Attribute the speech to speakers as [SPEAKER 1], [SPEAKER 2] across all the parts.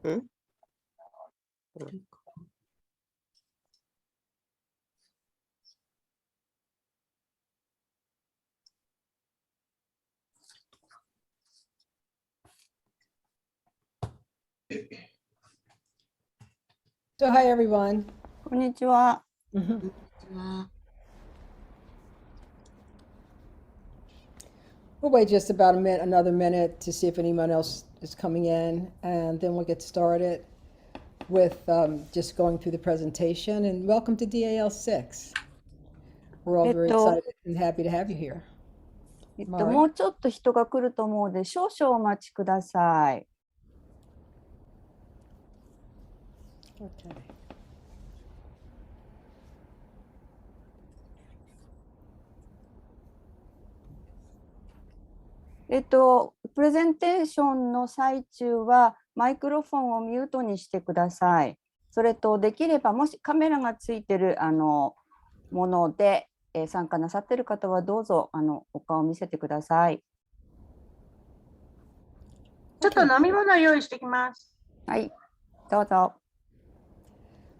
[SPEAKER 1] ん
[SPEAKER 2] So hi everyone.
[SPEAKER 3] こんにちは。
[SPEAKER 2] We'll wait just about another minute to see if anyone else is coming in, and then we'll get started with just going through the presentation. And welcome to DAL6. We're all very excited and happy to have you here.
[SPEAKER 3] もうちょっと人が来ると思うので少々お待ちください。
[SPEAKER 2] Okay.
[SPEAKER 3] プレゼンテーションの最中はマイクロフォンをミュートにしてください。それとできればもしカメラがついているもので、参加なさっている方はどうぞお顔を見せてください。
[SPEAKER 4] ちょっと飲み物用意してきます。
[SPEAKER 3] はい、どうぞ。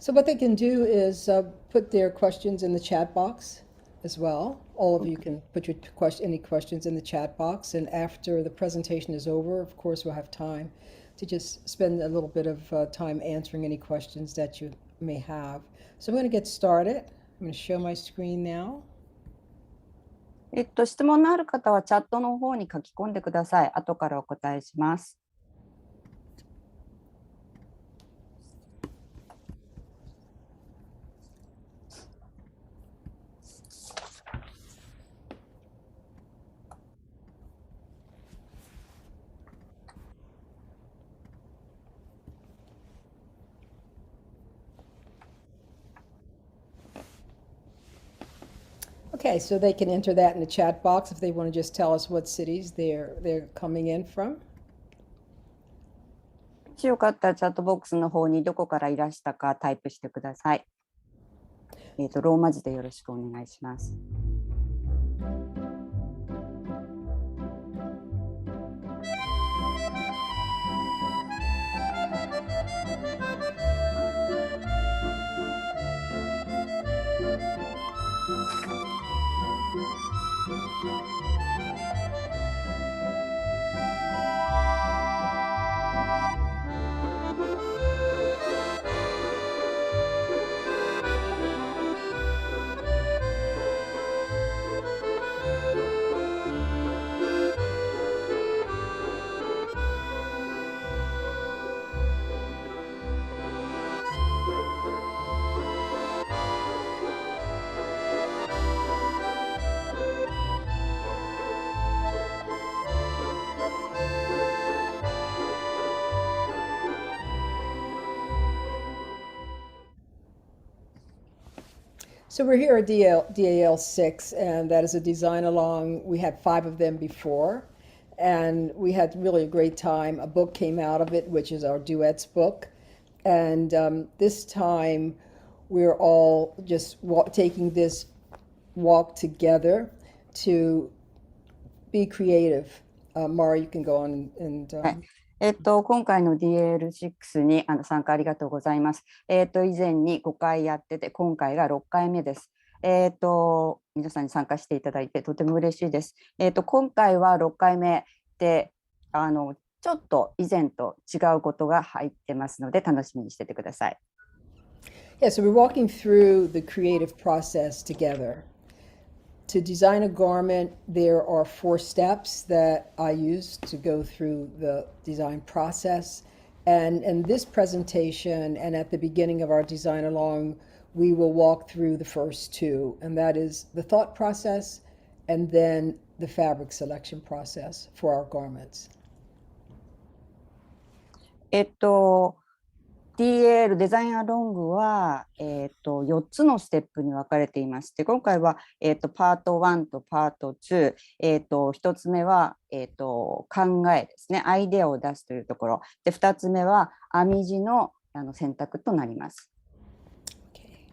[SPEAKER 2] So what they can do is put their questions in the chat box as well. All of you can put your any questions in the chat box, and after the presentation is over, of course, we'll have time to just spend a little bit of time answering any questions that you may have. So I'm going to get started. I'm going to show my screen now.
[SPEAKER 3] 質問のある方はチャットの方に書き込んでください。後からお答えします。
[SPEAKER 2] Okay, so they can enter that in the chat box if they want to just tell us what cities they're coming in from.
[SPEAKER 3] もしよかったらチャットボックスの方にどこからいらしたかタイプしてください。ローマ字でよろしくお願いします。
[SPEAKER 2] So we're here at DAL6, and that is a design along. We had 5 of them before, and we had really a great time. A book came out of it, which is our duets book. And this time, we're all just taking this walk together to be creative. Mara, you can go on and...
[SPEAKER 3] 今回の DAL6 に参加ありがとうございます。以前に5回やってて、今回が6回目です。皆さんに参加していただいてとても嬉しいです。今回は6回目で、ちょっと以前と違うことが入ってますので、楽しみにしててください。
[SPEAKER 2] Yeah, so we're walking through the creative process together. To design a garment, there are 4 steps that I use to go through the design process. And in this presentation and at the beginning of our design along, we will walk through the first 2, and that is the thought process and then the fabric selection process for our garments.
[SPEAKER 3] DAL デザインアロングは、4つのステップに分かれていまして、今回は、パート1とパート2、1つ目は、考えですね、アイデアを出すというところで、2つ目は編み地の選択となります。
[SPEAKER 2] Okay.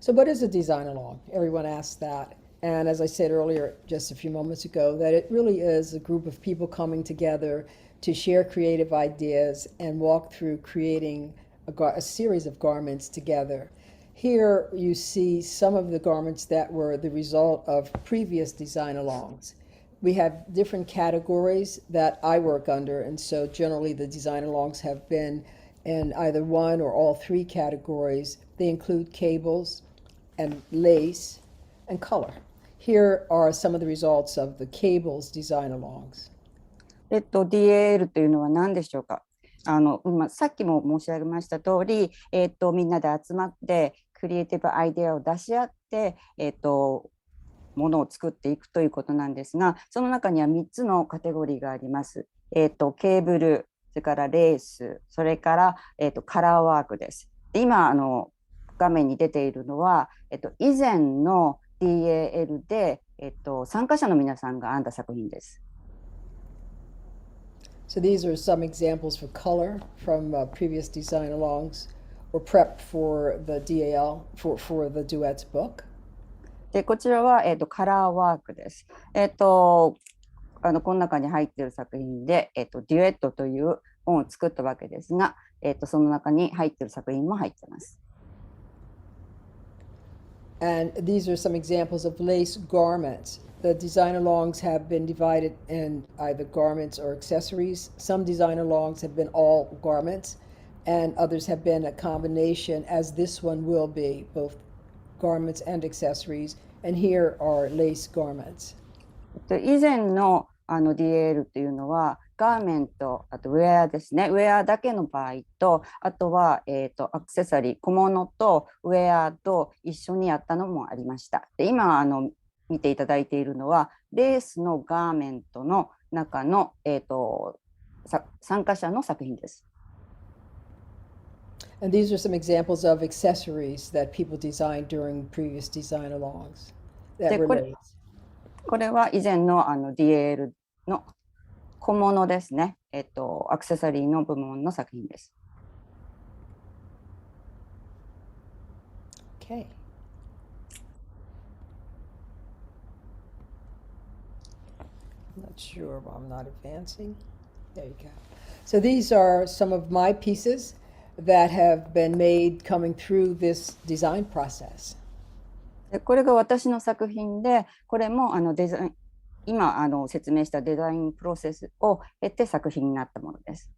[SPEAKER 2] So what is a design along? Everyone asks that. And as I said earlier, just a few moments ago, that it really is a group of people coming together to share creative ideas and walk through creating a series of garments together. Here you see some of the garments that were the result of previous design alongs. We have different categories that I work under, and so generally the design alongs have been in either one or all three categories. They include cables and lace and color. Here are some of the results of the cables design alongs.
[SPEAKER 3] DAL というのは何でしょうか。さっきも申し上げました通り、みんなで集まってクリエイティブアイデアを出し合って、ものを作っていくということなんですが、その中には3つのカテゴリーがあります。ケーブル、それからレース、それから、カラーワークです。で今画面に出ているのは、以前の DAL で、参加者の皆さんが編んだ作品です。
[SPEAKER 2] So these are some examples for color from previous design alongs or prep for the DAL, for the duets book.
[SPEAKER 3] でこちらは、カラーワークです。この中に入っている作品で、デュエットという本を作ったわけですが、その中に入っている作品も入っています。
[SPEAKER 2] And these are some examples of lace garments. The design alongs have been divided in either garments or accessories. Some design alongs have been all garments, and others have been a combination, as this one will be, both garments and accessories. And here are lace garments.
[SPEAKER 3] 以前のDAL というのはガーメント、あとウェアですね。ウェアだけの場合と、あとは、アクセサリー、小物とウェアと一緒にやったのもありました。で今見ていただいているのはレースのガーメントの中の、参加者の作品です。
[SPEAKER 2] And these are some examples of accessories that people designed during previous design alongs that were lace.
[SPEAKER 3] これは以前のDAL の小物ですね。アクセサリーの部門の作品です。
[SPEAKER 2] Okay. I'm not sure why I'm not advancing. There you go. So these are some of my pieces that have been made coming through this design process.
[SPEAKER 3] これが私の作品で、これも今説明したデザインプロセスを経て作品になったものです。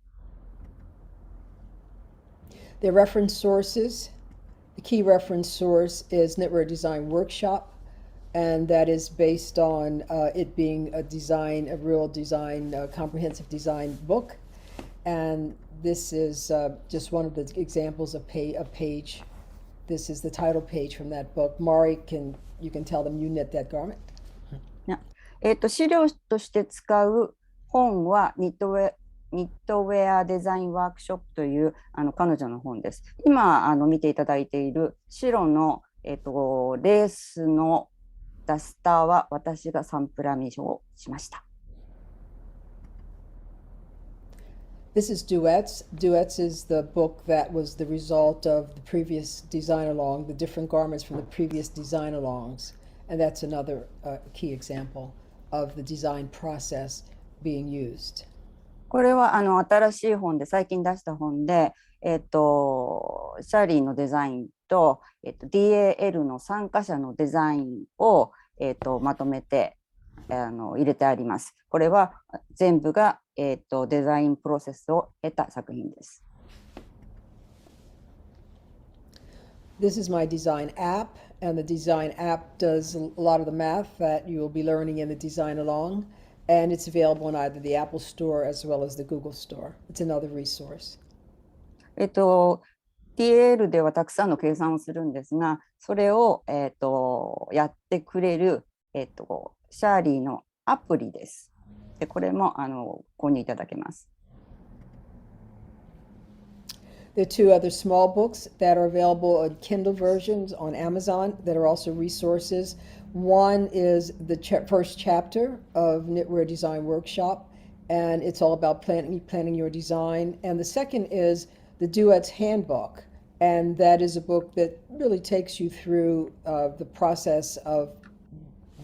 [SPEAKER 2] The reference sources, the key reference source is Knitwear Design Workshop, and that is based on it being a real design, comprehensive design book. And this is just one of the examples of a page. This is the title page from that book. Mari, you can tell them you knit that garment.
[SPEAKER 3] 資料として使う本はニットウェアデザインワークショップという彼女の本です。今見ていただいている白の、レースのダスターは私がサンプラー見をしました。
[SPEAKER 2] This is Duets. Duets is the book that was the result of the previous design along, the different garments from the previous design alongs. And that's another key example of the design process being used.
[SPEAKER 3] これは新しい本で最近出した本で、シャーリーのデザインと、DAL の参加者のデザインを、まとめて入れてあります。これは全部が、デザインプロセスを経た作品です。
[SPEAKER 2] This is my design app, and the design app does a lot of the math that you will be learning in the design along, and it's available in either the Apple Store as well as the Google Store. It's another resource.
[SPEAKER 3] DAL ではたくさんの計算をするんですが、それを、やってくれる、シャーリーのアプリです。でこれも購入いただけます。
[SPEAKER 2] There are two other small books that are available in Kindle versions on Amazon that are also resources. One is the first chapter of Knitwear Design Workshop, and it's all about planning your design. And the second is the Duets Handbook, and that is a book that really takes you through the process of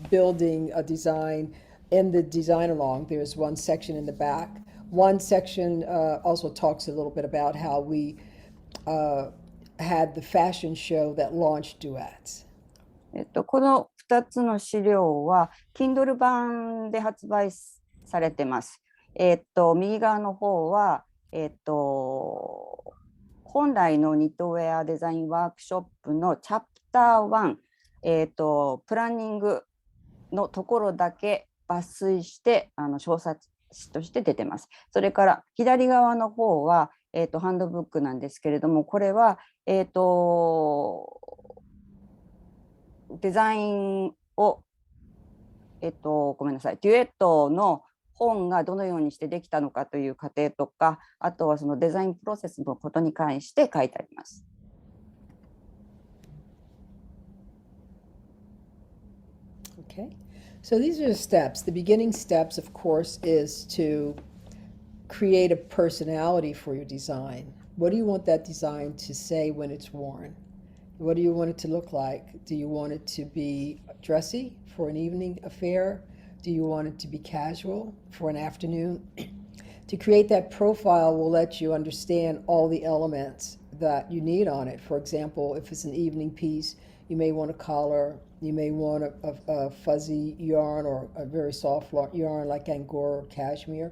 [SPEAKER 2] building a design in the design along. There's one section in the back. One section also talks a little bit about how we had the fashion show that launched duets.
[SPEAKER 3] この2つの資料は Kindle 版で発売されてます。右側の方は、本来のニットウェアデザインワークショップのチャプター1、プランニングのところだけ抜粋して小冊子として出てます。それから左側の方は、ハンドブックなんですけれども、これは、デザインを、ごめんなさい、デュエットの本がどのようにしてできたのかという過程とか、あとはそのデザインプロセスのことに関して書いてあります。
[SPEAKER 2] Okay, so these are the steps. The beginning steps, of course, is to create a personality for your design. What do you want that design to say when it's worn? What do you want it to look like? Do you want it to be dressy for an evening affair? Do you want it to be casual for an afternoon? To create that profile will let you understand all the elements that you need on it. For example, if it's an evening piece, you may want a collar, you may want a fuzzy yarn or a very soft yarn like Angora or cashmere.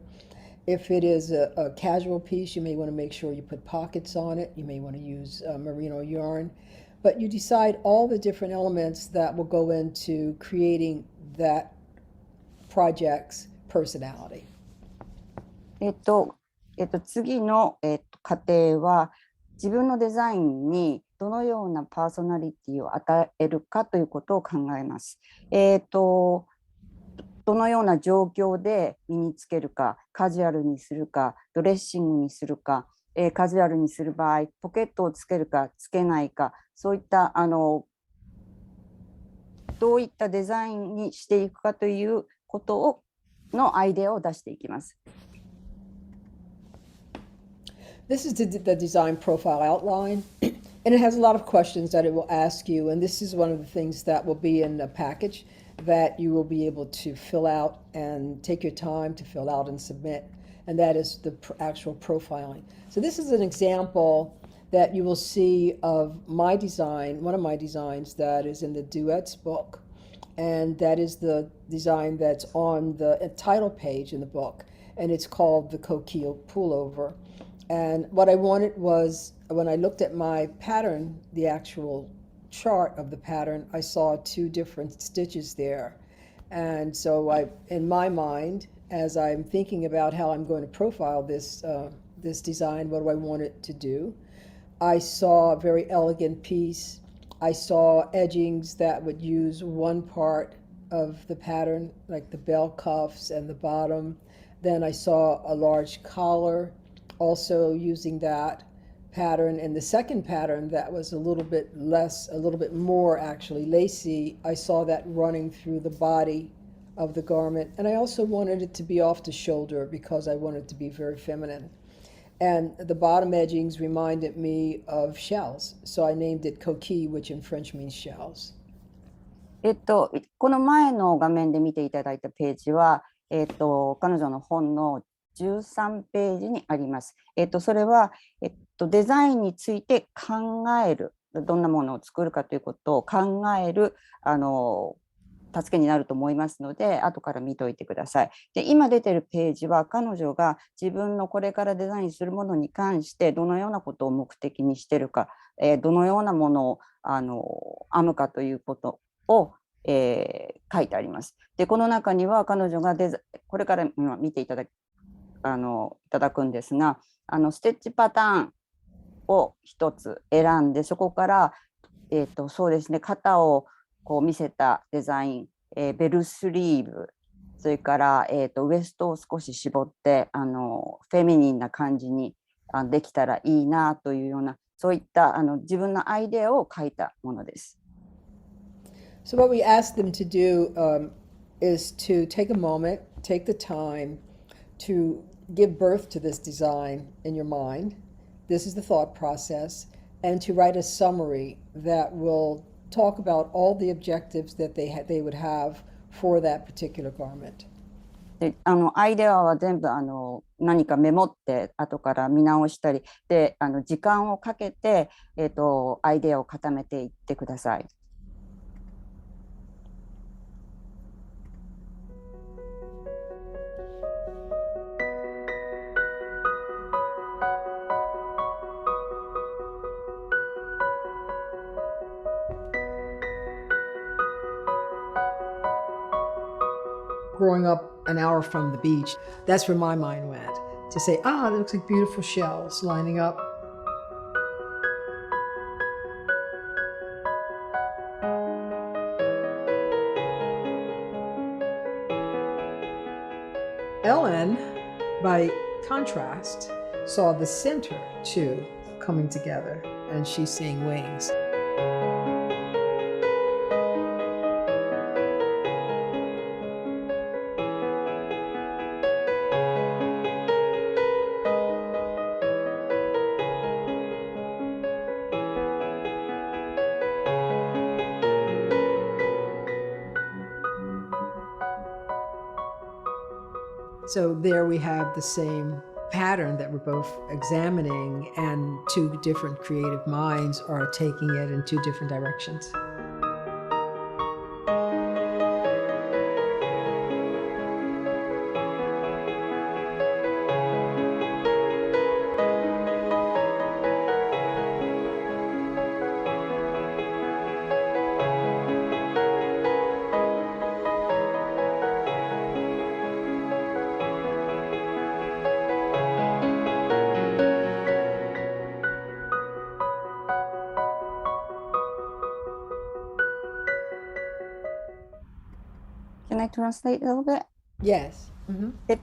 [SPEAKER 2] If it is a casual piece, you may want to make sure you put pockets on it. You may want to use merino yarn. But you decide all the different elements that will go into creating that project's personality.
[SPEAKER 3] 次の、過程は自分のデザインにどのようなパーソナリティを与えるかということを考えます。どのような状況で身につけるか、カジュアルにするか、ドレッシングにするか、カジュアルにする場合、ポケットをつけるかつけないか、そういったどういったデザインにしていくかということのアイデアを出していきます。
[SPEAKER 2] This is the design profile outline, and it has a lot of questions that it will ask you, and this is one of the things that will be in the package that you will be able to fill out and take your time to fill out and submit, and that is the actual profiling. So this is an example that you will see of my design, one of my designs that is in the Duets book, and that is the design that's on the title page in the book, and it's called the Coquille Pullover. And what I wanted was, when I looked at my pattern, the actual chart of the pattern, I saw two different stitches there. And so in my mind, as I'm thinking about how I'm going to profile this design, what do I want it to do? I saw a very elegant piece. I saw edgings that would use one part of the pattern, like the bell cuffs and the bottom. Then I saw a large collar, also using that pattern. And the second pattern that was a little bit more actually lacy, I saw that running through the body of the garment. And I also wanted it to be off the shoulder because I wanted it to be very feminine. And the bottom edgings reminded me of shells. So I named it coquille, which in French means shells.
[SPEAKER 3] この前の画面で見ていただいたページは、彼女の本の13ページにあります。それは、デザインについて考える、どんなものを作るかということを考える助けになると思いますので、後から見ておいてください。で、今出てるページは彼女が自分のこれからデザインするものに関してどのようなことを目的にしているか、どのようなものを編むかということを、書いてあります。で、この中には彼女がこれから見ていただくんですが、ステッチパターンを一つ選んで、そこから、そうですね、肩をこう見せたデザイン、ベルスリーブ、それから、ウエストを少し絞ってフェミニンな感じにできたらいいなというような、そういった自分のアイデアを書いたものです。
[SPEAKER 2] So what we asked them to do is to take a moment, take the time to give birth to this design in your mind. This is the thought process, and to write a summary that will talk about all the objectives that they would have for that particular garment.
[SPEAKER 3] でアイデアは全部何かメモって後から見直したりで時間をかけて、アイデアを固めていってください。
[SPEAKER 2] Growing up an hour from the beach, that's where my mind went, to say, that looks like beautiful shells lining up. Ellen, by contrast, saw the center two coming together, and she's seeing wings. So there we have the same pattern that we're both examining, and two different creative minds are taking it in two different directions.
[SPEAKER 3] Can I translate a little bit?
[SPEAKER 2] Yes.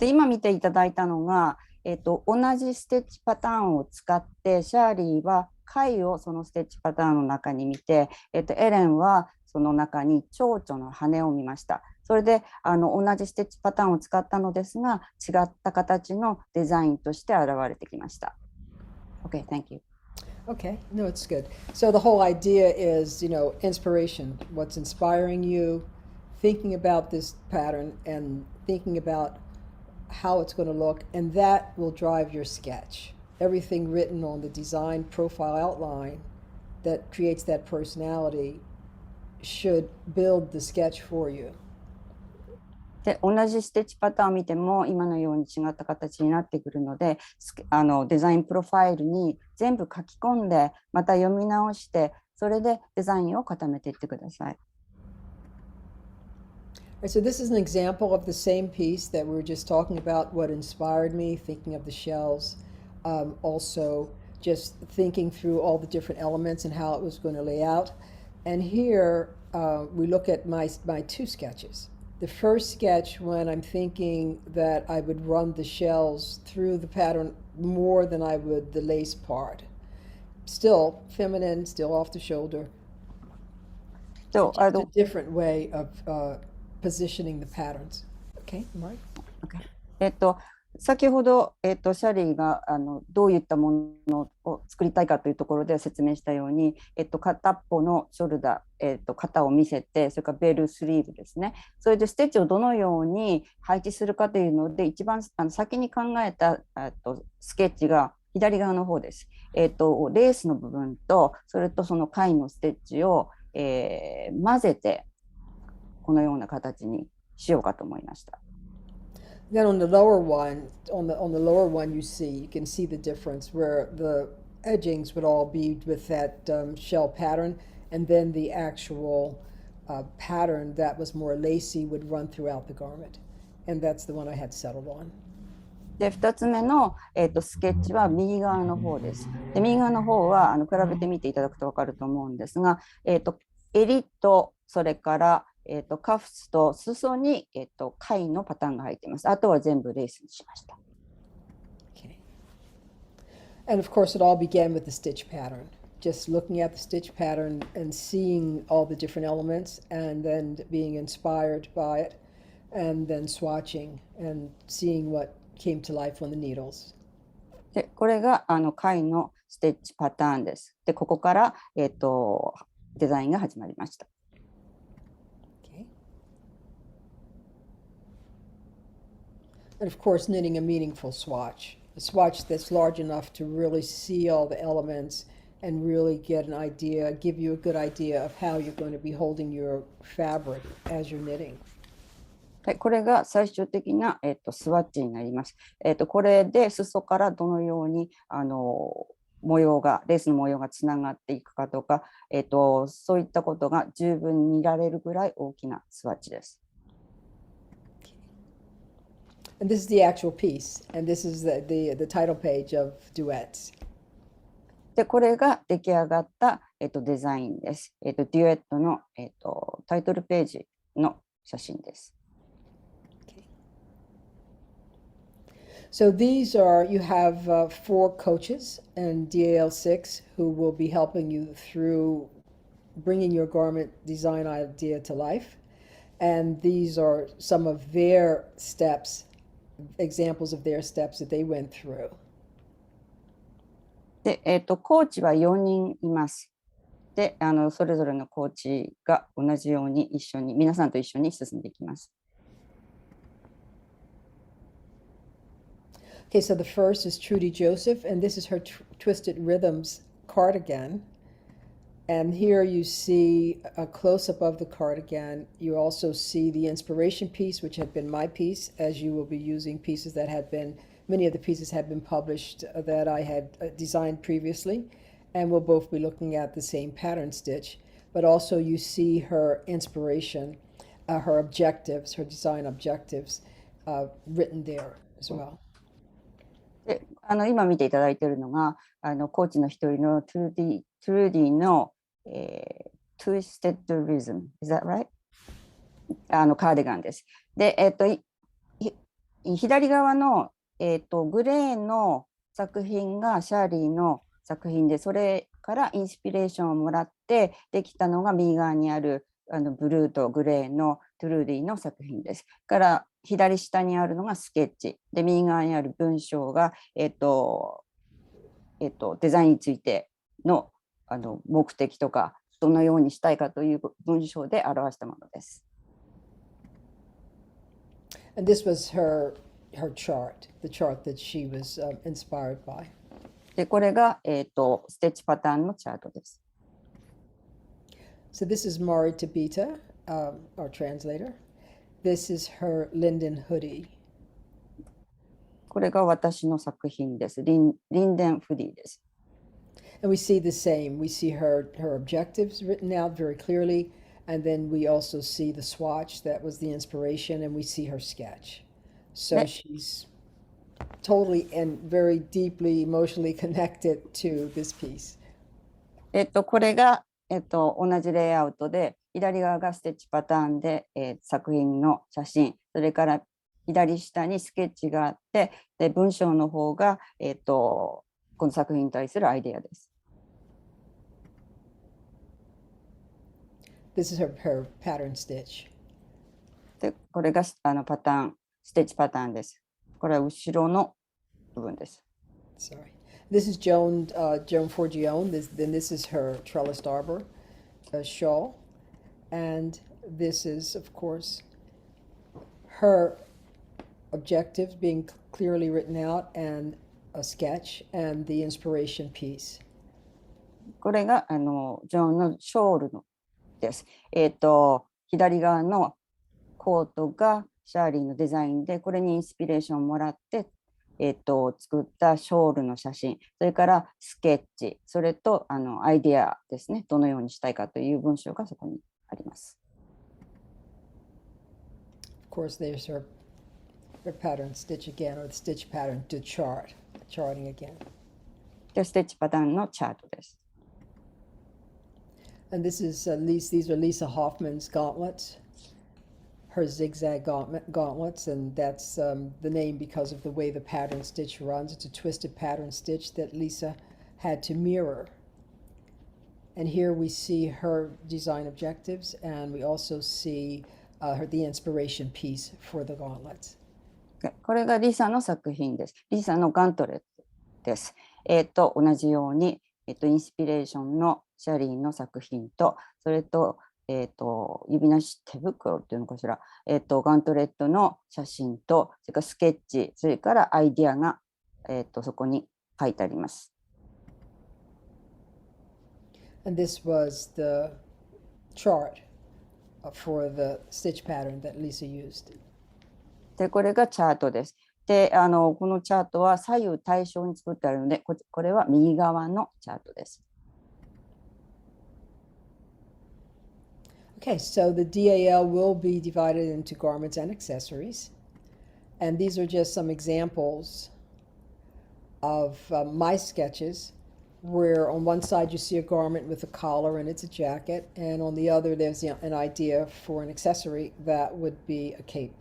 [SPEAKER 3] 今見ていただいたのが、同じステッチパターンを使ってシャーリーは貝をそのステッチパターンの中に見て、エレンはその中に蝶々の羽を見ました。それで同じステッチパターンを使ったのですが違った形のデザインとして現れてきました。Okay, thank you.
[SPEAKER 2] Okay, no, it's good. So the whole idea is, inspiration. What's inspiring you, thinking about this pattern and thinking about how it's going to look, and that will drive your sketch. Everything written on the design profile outline that creates that personality should build the sketch for you.
[SPEAKER 3] で同じステッチパターンを見ても今のように違った形になってくるのでデザインプロファイルに全部書き込んでまた読み直してそれでデザインを固めていってください。
[SPEAKER 2] So this is an example of the same piece that we were just talking about, what inspired me, thinking of the shells, also just thinking through all the different elements and how it was going to lay out. And here we look at my two sketches. The first sketch, when I'm thinking that I would run the shells through the pattern more than I would the lace part. Still feminine, still off the shoulder.
[SPEAKER 3] So,
[SPEAKER 2] just a different way of positioning the patterns. Okay, Mark?
[SPEAKER 3] Okay. 先ほど、シャリーがどういったものを作りたいかというところで説明したように、片っぽのショルダー、肩を見せて、それからベルスリーブですね。それでステッチをどのように配置するかというので、一番先に考えたスケッチが左側の方です。レースの部分と、それとその貝のステッチを、混ぜて、このような形にしようかと思いました。
[SPEAKER 2] Then on the lower one, on the lower one, you can see the difference where the edgings would all be with that shell pattern, and then the actual pattern that was more lacy would run throughout the garment, and that's the one I had settled on.
[SPEAKER 3] で2つ目の、スケッチは右側の方です。で右側の方は比べてみていただくと分かると思うんですが、襟とそれからカフスと裾に、貝のパターンが入っています。あとは全部レースにしました。
[SPEAKER 2] Okay. And of course, it all began with the stitch pattern. Just looking at the stitch pattern and seeing all the different elements, and then being inspired by it, and then swatching and seeing what came to life on the needles.
[SPEAKER 3] でこれが貝のステッチパターンです。でここから、デザインが始まりました。
[SPEAKER 2] And of course, knitting a meaningful swatch, a swatch that's large enough to really see all the elements and really get an idea, give you a good idea of how you're going to be holding your fabric as you're knitting.
[SPEAKER 3] はい、これが最終的な、スワッチになります。これで裾からどのように模様がレースの模様がつながっていくかとか、そういったことが十分に見られるぐらい大きなスワッチです。
[SPEAKER 2] And this is the actual piece, and this is the title page of Duets.
[SPEAKER 3] で、これが出来上がった、デザインです。デュエットの、タイトルページの写真です。
[SPEAKER 2] So these are, you have 4 coaches in DAL6 who will be helping you through bringing your garment design idea to life. And these are some of their steps, examples of their steps that they went through.
[SPEAKER 3] で、コーチは4人います。で、それぞれのコーチが同じように皆さんと一緒に進んでいきます。
[SPEAKER 2] Okay, so the first is Trudy Joseph, and this is her Twisted Rhythms cardigan. And here you see a close-up of the cardigan. You also see the inspiration piece, which had been my piece, as you will be using pieces that had been, many of the pieces had been published that I had designed previously. And we'll both be looking at the same pattern stitch. But also you see her inspiration, her objectives, her design objectives written there as well.
[SPEAKER 3] で、今見ていただいているのがコーチの一人のトゥルディの、Twisted Rhythm, is that right? カーディガンです。で、左側の、グレーの作品がシャーリーの作品で、それからインスピレーションをもらってできたのが右側にあるブルーとグレーのトゥルーディの作品です。から左下にあるのがスケッチで、右側にある文章が、デザインについての、目的とかどのようにしたいかという文章で表したものです。
[SPEAKER 2] And this was her chart, the chart that she was inspired by.
[SPEAKER 3] で、これが、ステッチパターンのチャートです。
[SPEAKER 2] So this is Mari Tabita, our translator. This is her Linden hoodie.
[SPEAKER 3] これが私の作品です。リンデンフディです。
[SPEAKER 2] And we see the same. We see her objectives written out very clearly, and then we also see the swatch that was the inspiration, and we see her sketch. So she's totally and very deeply emotionally connected to this piece.
[SPEAKER 3] これが、同じレイアウトで、左側がステッチパターンで、作品の写真、それから左下にスケッチがあって、で文章の方が、この作品に対するアイデアです。
[SPEAKER 2] This is her pattern stitch.
[SPEAKER 3] で、これがステッチパターンです。これは後ろの部分です。
[SPEAKER 2] Sorry. This is Joan Forgione. Then this is her trellised arbor shawl. And this is, of course, her objectives being clearly written out and a sketch and the inspiration piece.
[SPEAKER 3] これがジョンのショールのです。左側のコートがシャーリーのデザインで、これにインスピレーションをもらって、作ったショールの写真、それからスケッチ、それとアイデアですね、どのようにしたいかという文章がそこにあります。
[SPEAKER 2] Of course, there's her pattern stitch again, or the stitch pattern to charting again.
[SPEAKER 3] で、ステッチパターンのチャートです。
[SPEAKER 2] And this is these are Lisa Hoffman's gauntlets, her zigzag gauntlets, and that's the name because of the way the pattern stitch runs. It's a twisted pattern stitch that Lisa had to mirror. And here we see her design objectives, and we also see the inspiration piece for the gauntlets.
[SPEAKER 3] これがリサの作品です。リサのガントレットです。同じように、インスピレーションのシャリーの作品と、それと、指なし手袋っていうのかしら、ガントレットの写真と、それからスケッチ、それからアイディアが、そこに書いてあります。
[SPEAKER 2] And this was the chart for the stitch pattern that Lisa used.
[SPEAKER 3] で、これがチャートです。で、このチャートは左右対称に作ってあるので、これは右側のチャートです。
[SPEAKER 2] Okay, so the DAL will be divided into garments and accessories. And these are just some examples of my sketches where on one side you see a garment with a collar and it's a jacket, and on the other there's an idea for an accessory that would be a cape.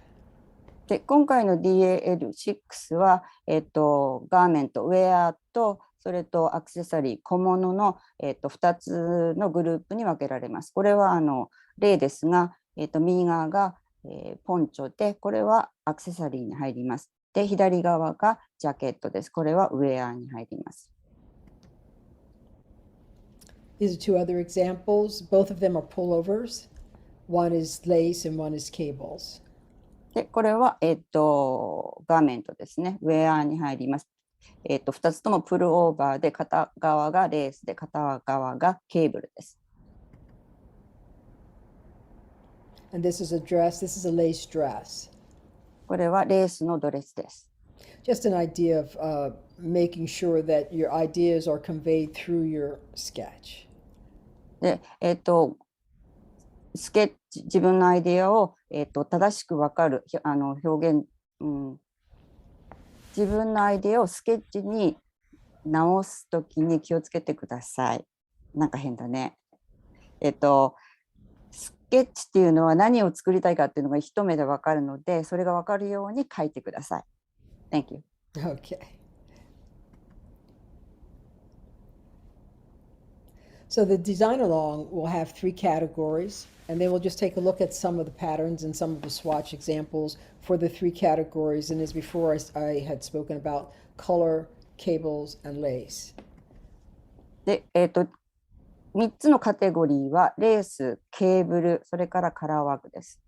[SPEAKER 3] で、今回の DAL6 は、ガーメント、ウェアと、それとアクセサリー、小物の、2つのグループに分けられます。これは例ですが、右側が、ポンチョで、これはアクセサリーに入ります。で、左側がジャケットです。これはウェアに入ります。
[SPEAKER 2] These are two other examples. Both of them are pullovers. One is lace and one is cables.
[SPEAKER 3] で、これは、ガーメントですね。ウェアに入ります。2つともプルオーバーで、片側がレースで、片側がケーブルです。
[SPEAKER 2] And this is a dress. This is a lace dress.
[SPEAKER 3] これはレースのドレスです。
[SPEAKER 2] Just an idea of making sure that your ideas are conveyed through your sketch.
[SPEAKER 3] で、スケッチ、自分のアイデアを、正しく分かる表現、自分のアイデアをスケッチに直すときに気をつけてください。なんか変だね。スケッチっていうのは何を作りたいかっていうのが一目で分かるので、それが分かるように書いてください。Thank you.
[SPEAKER 2] Okay. So the design along will have three categories, and then we'll just take a look at some of the patterns and some of the swatch examples for the three categories. And as before, I had spoken about color, cables, and lace.
[SPEAKER 3] で、3つのカテゴリーはレース、ケーブル、それからカラーワークです。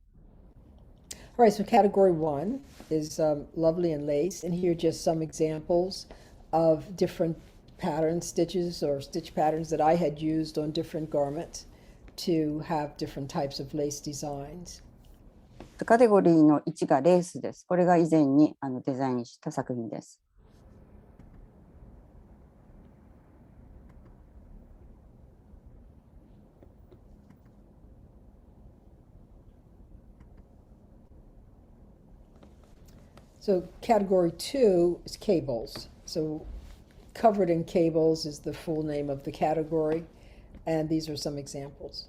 [SPEAKER 2] All right, so category one is lovely and lace, and here are just some examples of different pattern stitches or stitch patterns that I had used on different garments to have different types of lace designs.
[SPEAKER 3] カテゴリーの1がレースです。これが以前にデザインした作品です。
[SPEAKER 2] So category two is cables. So covered in cables is the full name of the category, and these are some examples.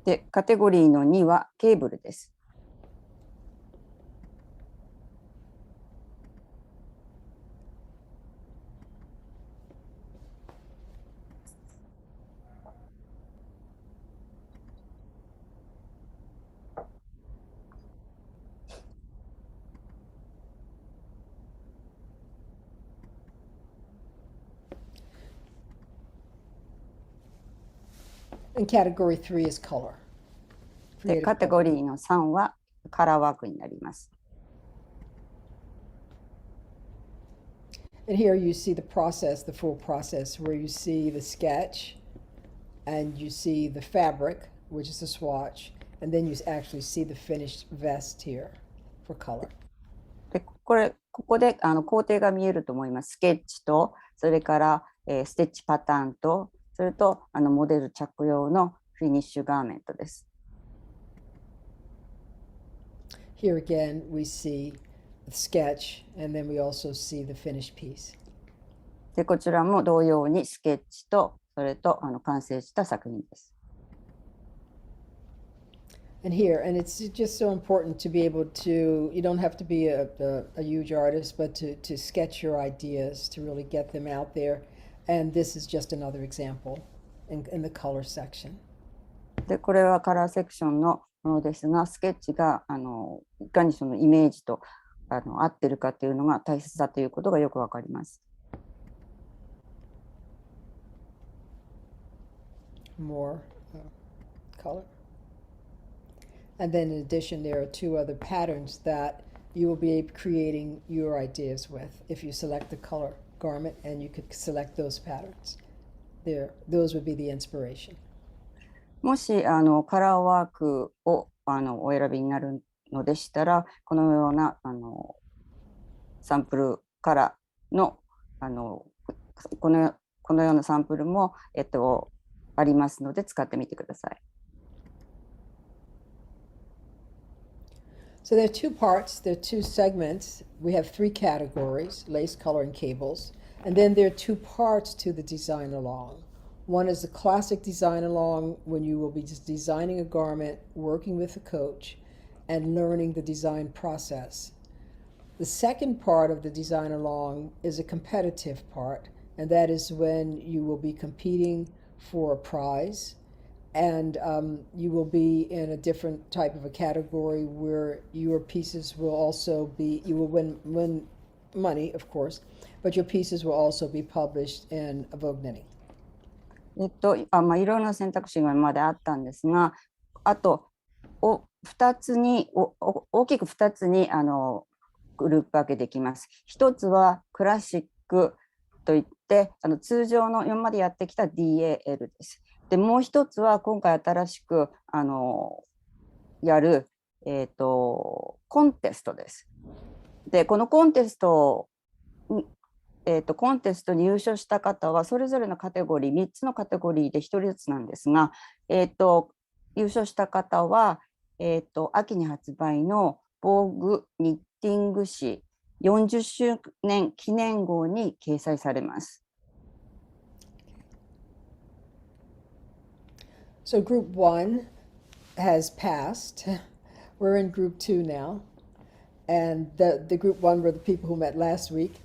[SPEAKER 3] で、カテゴリーの2はケーブルです。
[SPEAKER 2] And category three is color.
[SPEAKER 3] で、
[SPEAKER 2] Creative
[SPEAKER 3] カテ
[SPEAKER 2] color.
[SPEAKER 3] ゴリーの3はカラーワークになります。
[SPEAKER 2] And here you see the process, the full process, where you see the sketch and you see the fabric, which is the swatch, and then you actually see the finished vest here for color.
[SPEAKER 3] で、ここで工程が見えると思います。スケッチと、それから、ステッチパターンと、それとモデル着用のフィニッシュガーメントです。
[SPEAKER 2] Here again, we see the sketch, and then we also see the finished piece.
[SPEAKER 3] で、こちらも同様にスケッチと、それと完成した作品です。
[SPEAKER 2] And here, and it's just so important to be able to, you don't have to be a huge artist, but to sketch your ideas, to really get them out there. And this is just another example in the color section.
[SPEAKER 3] で、これはカラーセクションのものですが、スケッチがいかにそのイメージと合ってるかというのが大切だということがよくわかります。
[SPEAKER 2] More color. And then in addition, there are two other patterns that you will be creating your ideas with if you select the color garment, and you could select those patterns. Those would be the inspiration.
[SPEAKER 3] もしカラーワークをお選びになるのでしたら、このようなサンプルカラーのこのようなサンプルも、ありますので使ってみてください。
[SPEAKER 2] So there are two parts, there are two segments. We have three categories, lace, color, and cables. And then there are two parts to the design along. One is the classic design along, when you will be just designing a garment, working with a coach, and learning the design process. The second part of the design along is a competitive part, and that is when you will be competing for a prize, and you will be in a different type of a category where your pieces will also be, you will win money, of course, but your pieces will also be published in a Vogue Knitting.
[SPEAKER 3] いろんな選択肢が今まであったんですが、あと大きく2つにグループ分けできます。一つはクラシックといって通常の今までやってきた DAL です。でもう一つは今回新しくやる、コンテストです。でこのコンテストに優勝した方はそれぞれのカテゴリー3つのカテゴリーで1人ずつなんですが、優勝した方は、秋に発売のボーグニッティング誌40周年記念号に掲載されます。
[SPEAKER 2] So group 1 has passed. We're in group 2 now. And the group 1 were the people who met last week.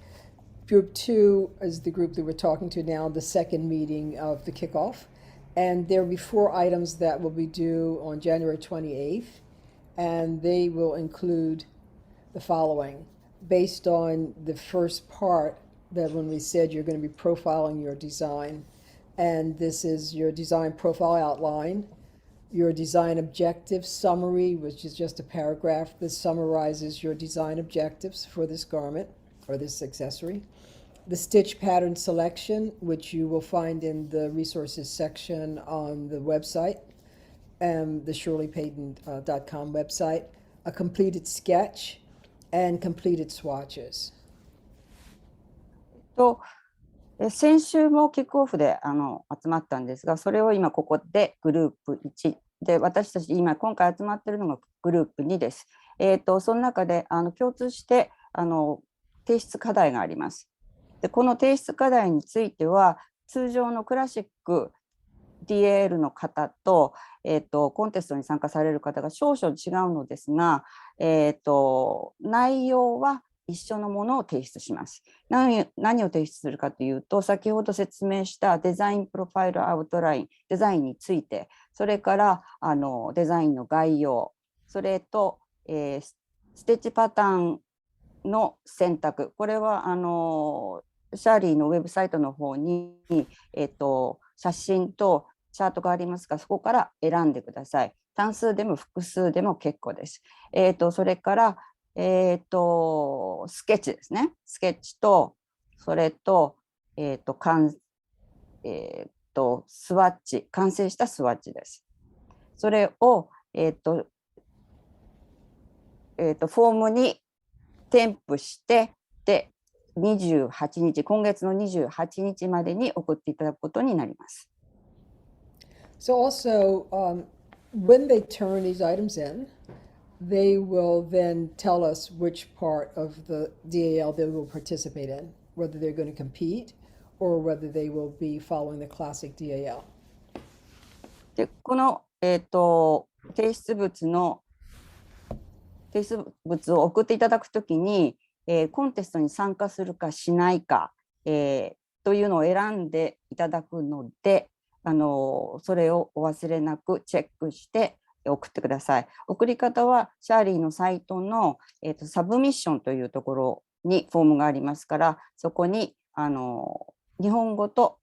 [SPEAKER 2] Group 2 is the group that we're talking to now, the second meeting of the kickoff. And there will be 4 items that will be due on January 28th. And they will include the following. Based on the first part, that when we said you're going to be profiling your design, and this is your design profile outline, your design objective summary, which is just a paragraph that summarizes your design objectives for this garment or this accessory. The stitch pattern selection, which you will find in the resources section on the website, the shirleypayton.com website. A completed sketch and completed swatches.
[SPEAKER 3] 先週もキックオフで集まったんですが、それを今ここでグループ1で、私たち今回集まっているのがグループ2です。その中で共通して提出課題があります。でこの提出課題については通常のクラシック DAL の方と、コンテストに参加される方が少々違うのですが、内容は一緒のものを提出します。何を提出するかというと、先ほど説明したデザインプロファイルアウトライン、デザインについて、それからデザインの概要、それと、ステッチパターンの選択、これはシャーリーのウェブサイトの方に、写真とチャートがありますが、そこから選んでください。単数でも複数でも結構です。それからスケッチですね。スケッチと、それと、スワッチ、完成したスワッチです。それを、フォームに添付して、で、28日、今月の28日までに送っていただくことになります。
[SPEAKER 2] So also, when they turn these items in, they will then tell us which part of the DAL they will participate in, whether they're going to compete or whether they will be following the classic DAL.
[SPEAKER 3] でこの、提出物を送っていただくときに、コンテストに参加するかしないか、というのを選んでいただくので、それをお忘れなくチェックして送ってください。送り方はシャーリーのサイトの、サブミッションというところにフォームがありますから、そこに日本語と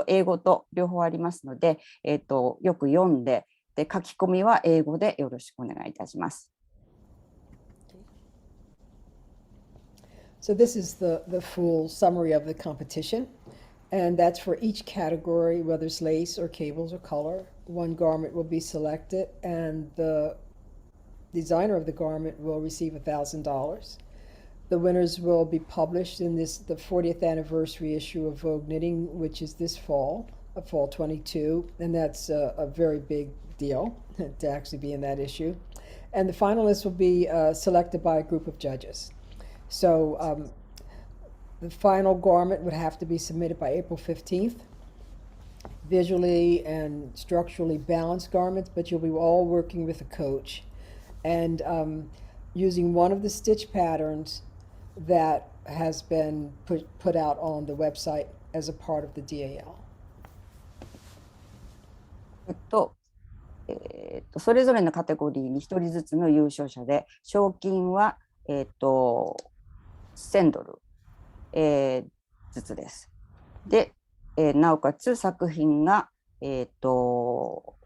[SPEAKER 3] 英語と両方ありますので、よく読んで、で、書き込みは英語でよろしくお願いいたします。
[SPEAKER 2] So this is the full summary of the competition, and that's for each category, whether it's lace or cables or color. One garment will be selected, and the designer of the garment will receive $1,000. The winners will be published in the 40th anniversary issue of Vogue Knitting, which is this fall, fall 22, and that's a very big deal to actually be in that issue. And the finalists will be selected by a group of judges. So the final garment would have to be submitted by April 15th. Visually and structurally balanced garments, but you'll be all working with a coach and using one of the stitch patterns that has been put out on the website as a part of the DAL.
[SPEAKER 3] それぞれのカテゴリーに1人ずつの優勝者で、賞金は、1000ドル、ずつです。で、なおかつ作品が、ボ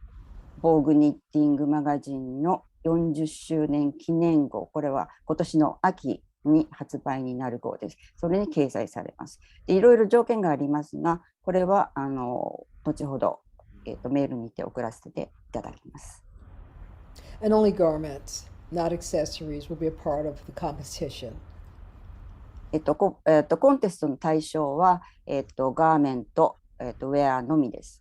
[SPEAKER 3] ーグニッティングマガジンの40周年記念号、これは今年の秋に発売になる号です。それに掲載されます。で、いろいろ条件がありますが、これは後ほど、メールにて送らせていただきます。
[SPEAKER 2] And only garments, not accessories, will be a part of the competition.
[SPEAKER 3] コンテストの対象は、ガーメント、ウェアのみです。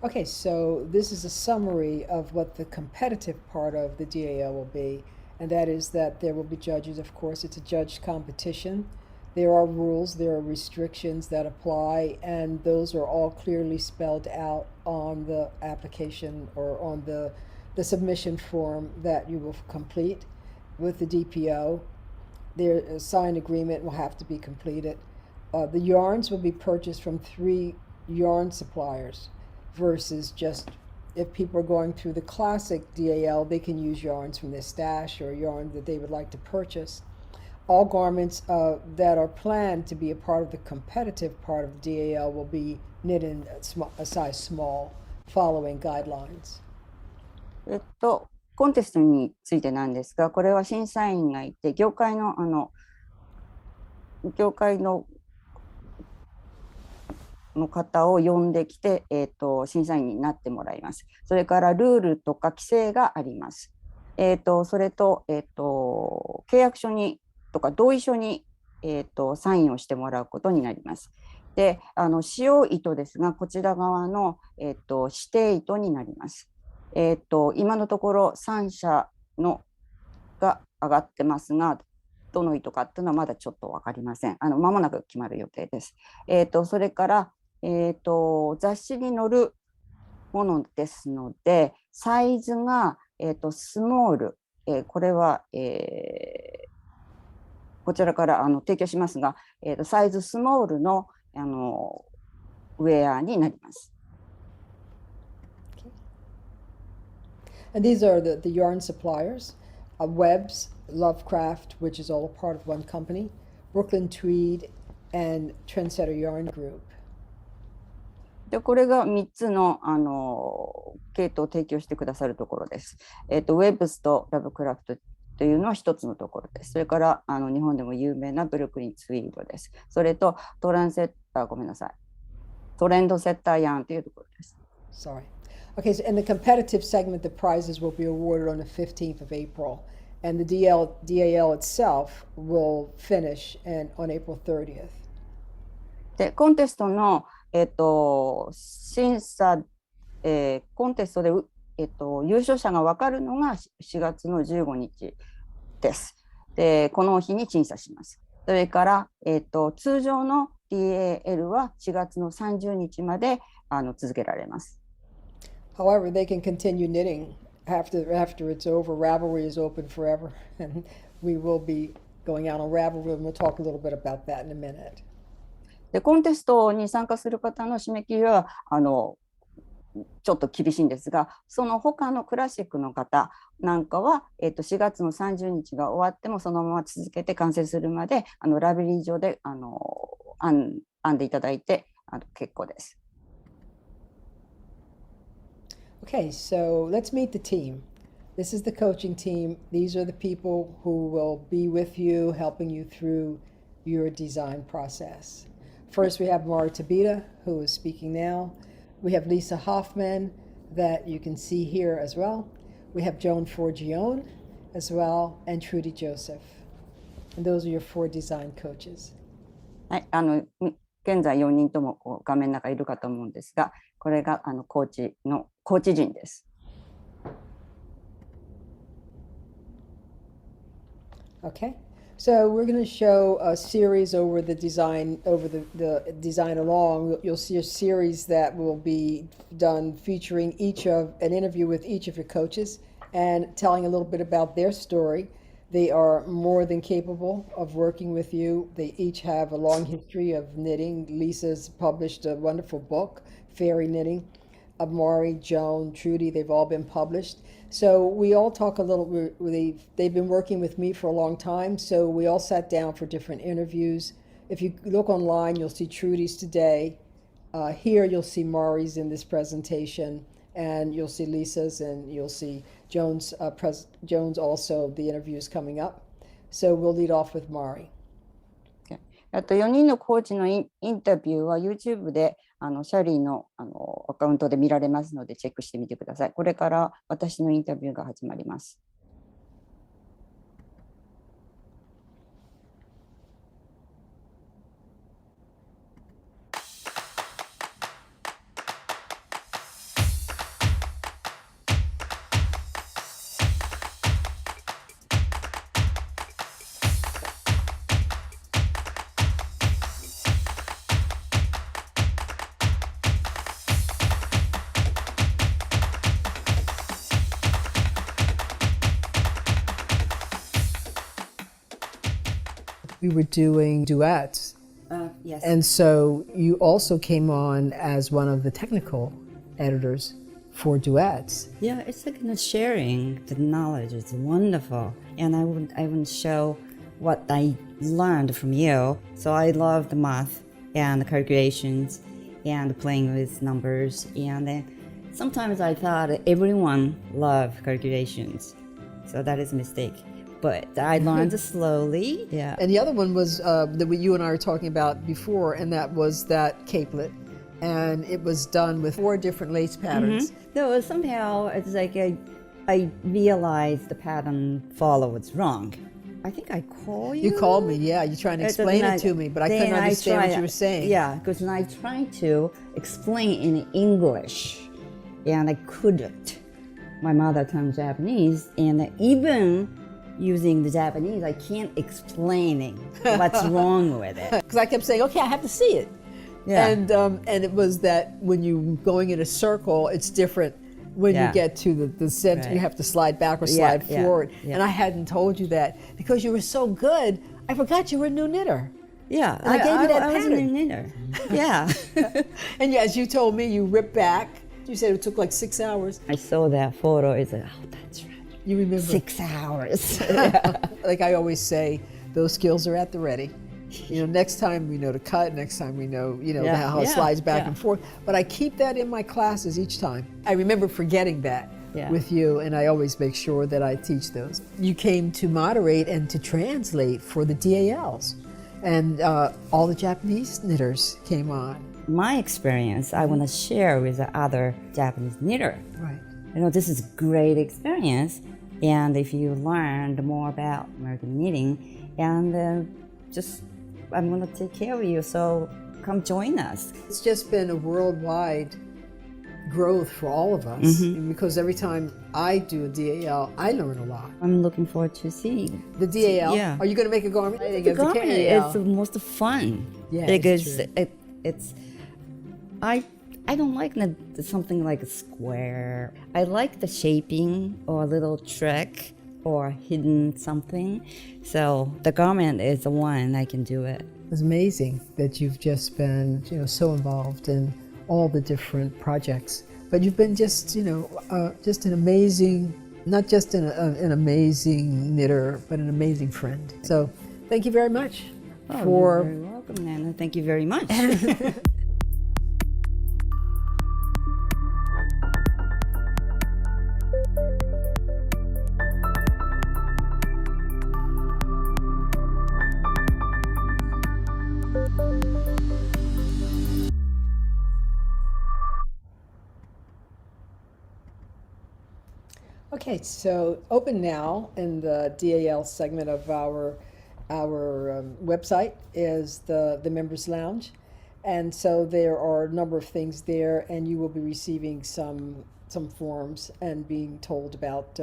[SPEAKER 2] Okay, so this is a summary of what the competitive part of the DAL will be, and that is that there will be judges. Of course, it's a judged competition. There are rules, there are restrictions that apply, and those are all clearly spelled out on the application or on the submission form that you will complete with the DPO. Their signed agreement will have to be completed. The yarns will be purchased from 3 yarn suppliers versus just if people are going through the classic DAL, they can use yarns from their stash or yarn that they would like to purchase. All garments that are planned to be a part of the competitive part of DAL will be knit in a size small, following guidelines.
[SPEAKER 3] コンテストについてなんですが、これは審査員がいて、業界の方を呼んできて、審査員になってもらいます。それからルールとか規制があります。それと、契約書にとか同意書に、サインをしてもらうことになります。で、使用糸ですが、こちら側の、指定糸になります。今のところ3社のが上がってますが、どの糸かっていうのはまだちょっと分かりません。間もなく決まる予定です。それから、雑誌に載るものですので、サイズが、スモール、これは、こちらから提供しますが、サイズスモールの、ウェアになります。
[SPEAKER 2] And these are the yarn suppliers, Webb's, Lovecraft, which is all a part of one company, Brooklyn Tweed, and Trendsetter Yarn Group.
[SPEAKER 3] で、これが3つの、系統を提供してくださるところです。ウェッブスとラブクラフトというのは1つのところです。それから日本でも有名なブルックリンツイードです。それとトレンドセッターヤーンというところです。
[SPEAKER 2] Sorry. Okay, so in the competitive segment, the prizes will be awarded on the 15th of April, and the DAL itself will finish on April 30th.
[SPEAKER 3] で、コンテストの、審査、コンテストで、優勝者が分かるのが4月の15日です。で、この日に審査します。それから、通常の DAL は4月の30日まで続けられます。
[SPEAKER 2] However, they can continue knitting after it's over. Ravelry is open forever, and we will be going out on Ravelry, and we'll talk a little bit about that in a minute.
[SPEAKER 3] で、コンテストに参加する方の締め切りはちょっと厳しいんですが、その他のクラシックの方なんかは、4月の30日が終わってもそのまま続けて完成するまでラベリー上で編んでいただいて結構です。
[SPEAKER 2] Okay, and the competitive segment, the prizes will be awarded on the 15th of April, and the DAL itself will finish on April 30th. で、コンテストの、コンテストで、優勝者が分かるのが4月の30日まで続けられます。それから、通常の DAL は4月の30日まで続けられます。
[SPEAKER 3] で、
[SPEAKER 2] Okay, so let's meet the team. This is the coaching team. These are the people who will be with you, helping you through your design process. First, we have Mara Tabita, who is speaking now. We have Lisa Hoffman, that you can see here as well. We have Joan Forgione as well, and Trudy Joseph. And those are your 4 design coaches.
[SPEAKER 3] はい、現在4人ともこう画面の中いるかと思うんですが、これがコーチ陣です。
[SPEAKER 2] Okay, so we're going to show a series over the design along. You'll see a series that will be done featuring an interview with each of your coaches and telling a little bit about their story. They are more than capable of working with you. They each have a long history of knitting. Lisa's published a wonderful book, Fairy Knitting. Amari, Joan, Trudy, they've all been published. So we all talk a little, they've been working with me for a long time, so we all sat down for different interviews. If you look online, you'll see Trudy's today. Here you'll see Mari's in this presentation, and you'll see Lisa's, and you'll see Joan's also, the interviews coming up. So we'll lead off with Mari.
[SPEAKER 3] あと4人のコーチのインタビューは YouTube でシャリーのアカウントで見られますのでチェックしてみてください。これから私のインタビューが始まります。
[SPEAKER 2] We were doing duets.
[SPEAKER 3] Yes.
[SPEAKER 2] And so you also came on as one of the technical editors for duets.
[SPEAKER 1] Yeah, it's like sharing the knowledge. It's wonderful, and I would show what I learned from you. So I love the math and the calculations and playing with numbers. And then sometimes I thought everyone loved calculations, so that is a mistake. But I learned slowly. Yeah.
[SPEAKER 2] And the other one was that you and I were talking about before, and that was that capelet. And it was done with 4 different lace patterns.
[SPEAKER 1] So somehow it's like I realized the pattern follow was wrong. I think I called you.
[SPEAKER 2] You called me, yeah. You're trying to explain it to me, but I couldn't understand what you were saying.
[SPEAKER 1] Yeah, because I tried to explain in English, and I couldn't. My mother tongue Japanese, and even using the Japanese, I can't explaining what's wrong with it.
[SPEAKER 2] Because I kept saying, okay, I have to see it.
[SPEAKER 1] Yeah.
[SPEAKER 2] And it was that when you're going in a circle, it's different. When you get to the center, you have to slide back or slide forward. And I hadn't told you that. Because you were so good, I forgot you were a new knitter.
[SPEAKER 1] Yeah,
[SPEAKER 2] And I gave you that
[SPEAKER 1] I was a
[SPEAKER 2] pattern.
[SPEAKER 1] knitter. Yeah.
[SPEAKER 2] And as you told me, you ripped back. You said it took like 6 hours.
[SPEAKER 1] I saw that photo. It's like, oh, that's right.
[SPEAKER 2] You remember?
[SPEAKER 1] 6 hours.
[SPEAKER 2] Like I always say, those skills are at the ready. You know, next time we know to cut, next time we know, how it slides back and forth. But I keep that in my classes each time. I remember forgetting that with you, and I always make sure that I teach those. You came to moderate and to translate for the DALs, and all the Japanese knitters came on.
[SPEAKER 1] My experience, I want to share with the other Japanese knitter.
[SPEAKER 2] Right.
[SPEAKER 1] This is a great experience, and if you learned more about American knitting, and I'm going to take care of you, so come join us.
[SPEAKER 2] It's just been a worldwide growth for all of us, because every time I do a DAL, I learn a lot.
[SPEAKER 1] I'm looking forward to seeing
[SPEAKER 2] The DAL?
[SPEAKER 1] Yeah.
[SPEAKER 2] Are you going to make a garment? I think
[SPEAKER 1] the
[SPEAKER 2] it's a
[SPEAKER 1] garment.
[SPEAKER 2] DAL.
[SPEAKER 1] It's the most fun.
[SPEAKER 2] Yeah,
[SPEAKER 1] because
[SPEAKER 2] it's
[SPEAKER 1] I don't like something like a square. I like the shaping or a little trick or hidden something. So the garment is the one I can do it.
[SPEAKER 2] It's amazing that you've just been, so involved in all the different projects. But you've been just an amazing, not just an amazing knitter, but an amazing friend. So thank you very much
[SPEAKER 1] You're very welcome, Nana. Thank you very much.
[SPEAKER 2] Okay, so open now in the DAL segment of our website is the members lounge, and so there are a number of things there, and you will be receiving some forms and being told about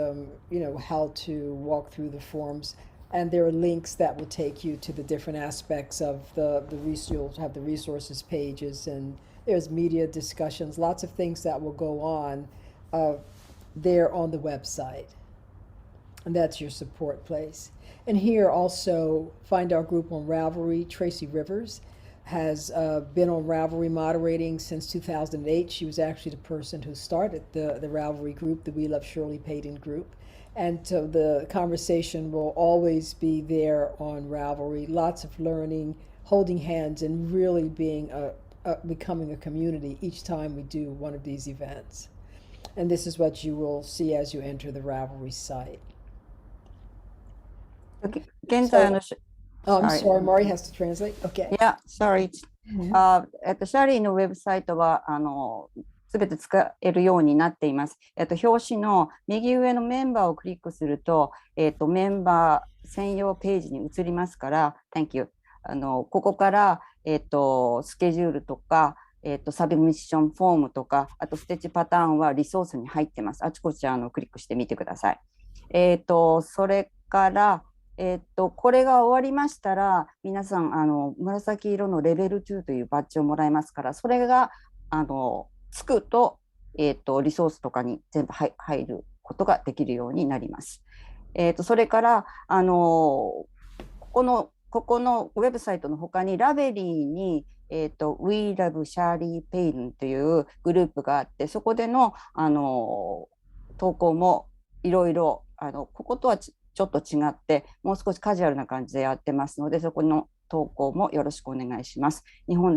[SPEAKER 2] how to walk through the forms, and there are links that will take you to the different aspects of you'll have the resources pages, and there's media discussions, lots of things that will go on there on the website. And that's your support place. And here also, find our group on Ravelry. Tracy Rivers has been on Ravelry moderating since 2008. She was actually the person who started the Ravelry group, the We Love Shirley Payton group. And so the conversation will always be there on Ravelry. Lots of learning, holding hands, and really becoming a community each time we do one of these events. And this is what you will see as you enter the Ravelry site.
[SPEAKER 3] 現在の
[SPEAKER 2] I'm sorry, Mari has to translate. Okay.
[SPEAKER 3] Yeah, sorry. シャーリーのウェブサイトはすべて使えるようになっています。表紙の右上のメンバーをクリックすると、メンバー専用ページに移りますから、Thank you。ここから、スケジュールとか、サブミッションフォームとか、あとステッチパターンはリソースに入ってます。あちこちクリックしてみてください。それから、これが終わりましたら、皆さん紫色のレベル2というバッジをもらえますから、それがつくと、リソースとかに全部入ることができるようになります。それからここのウェブサイトの他にラベリーにWe Love Shirley Payton というグループがあって、そこでの投稿もいろいろこことはちょっと違ってもう少しカジュアルな感じでやってますので、そこの投稿もよろしくお願いします。日本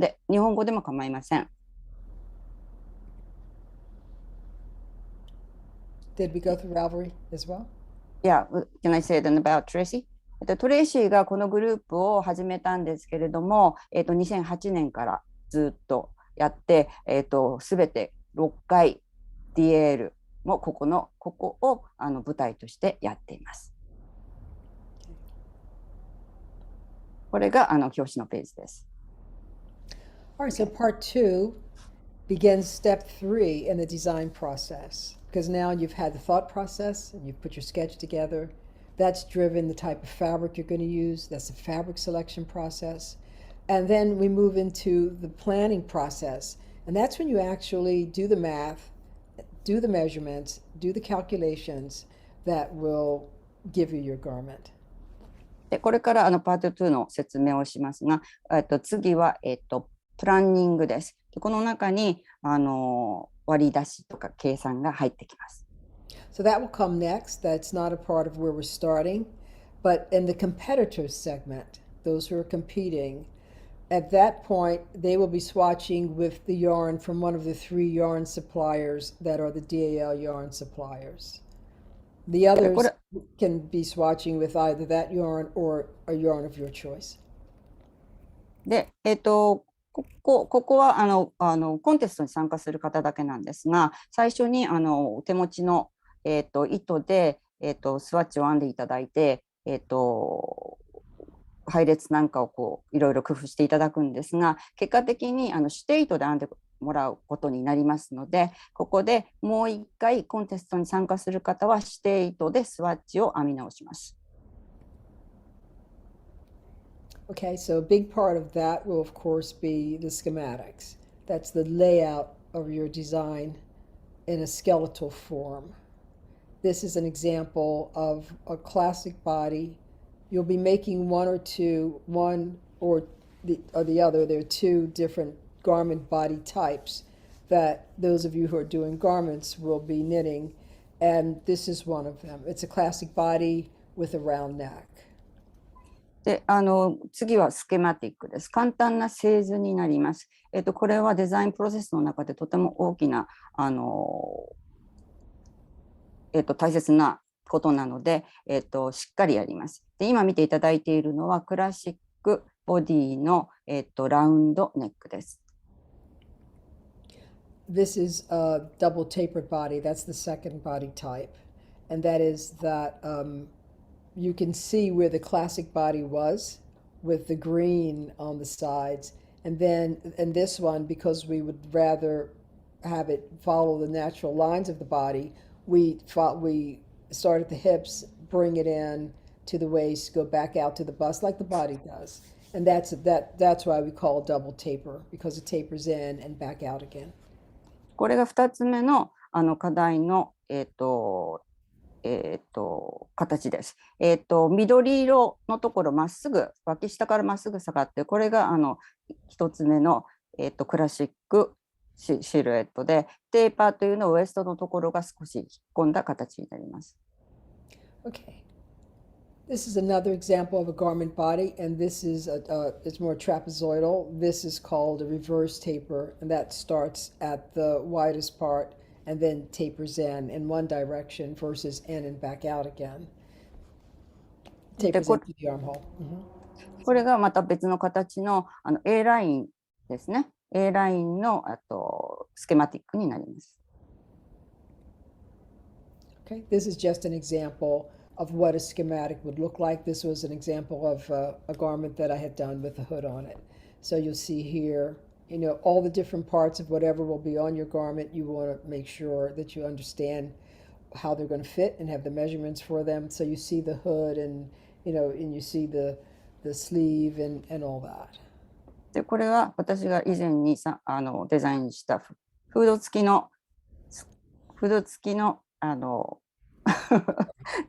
[SPEAKER 3] 語でも構いません。
[SPEAKER 2] Did we go through Ravelry as well?
[SPEAKER 3] Yeah, can I say that about Tracy? トレイシーがこのグループを始めたんですけれども、2008年からずっとやって、すべて6回 DAL もここを舞台としてやっています。これが表紙のページです。
[SPEAKER 2] All right, so part 2 begins step 3 in the design process, because now you've had the thought process and you've put your sketch together. That's driven the type of fabric you're going to use. That's the fabric selection process. And then we move into the planning process. And that's when you actually do the math, do the measurements, do the calculations that will give you your garment.
[SPEAKER 3] でこれからパート2の説明をしますが、次は、プランニングです。この中に割り出しとか計算が入ってきます。
[SPEAKER 2] So that will come next. That's not a part of where we're starting. But in the competitors segment, those who are competing, at that point, they will be swatching with the yarn from one of the 3 yarn suppliers that are the DAL yarn suppliers. The others can be swatching with either that yarn or a yarn of your choice.
[SPEAKER 3] で、ここはコンテストに参加する方だけなんですが、最初にお手持ちの糸で、スワッチを編んでいただいて、配列なんかをいろいろ工夫していただくんですが、結果的に指定糸で編んでもらうことになりますので、ここでもう一回コンテストに参加する方は指定糸でスワッチを編み直します。
[SPEAKER 2] Okay, so a big part of that will of course be the schematics. That's the layout of your design in a skeletal form. This is an example of a classic body. You'll be making one or the other. There are 2 different garment body types that those of you who are doing garments will be knitting, and this is one of them. It's a classic body with a round neck.
[SPEAKER 3] で次はスケマティックです。簡単な製図になります。これはデザインプロセスの中でとても大きな大切なことなので、しっかりやります。で今見ていただいているのはクラシックボディの、ラウンドネックです。
[SPEAKER 2] This is a double tapered body. That's the second body type. and that is that you can see where the classic body was with the green on the sides. And then in this one, because we would rather have it follow the natural lines of the body, we start at the hips, bring it in to the waist, go back out to the bust like the body does. And that's why we call double taper, because it tapers in and back out again.
[SPEAKER 3] これが2つ目の、課題の、形です。緑色のところまっすぐ脇下からまっすぐ下がって、これが1つ目の、クラシックシルエットで、テーパーというのはウエストのところが少し引っ込んだ形になります。
[SPEAKER 2] Okay. This is another example of a garment body, and this is it's more trapezoidal. This is called a reverse taper, and that starts at the widest part and then tapers in one direction versus in and back out again. Tapers into the armhole.
[SPEAKER 3] これがまた別の形のA ラインですね。A ラインのスケマティックになります。
[SPEAKER 2] Okay, this is just an example of what a schematic would look like. This was an example of a garment that I had done with a hood on it. So you'll see here, you know, all the different parts of whatever will be on your garment. You want to make sure that you understand how they're going to fit and have the measurements for them. So you see the hood and, you know, and you see the sleeve and all that.
[SPEAKER 3] でこれは私が以前にデザインしたフード付きの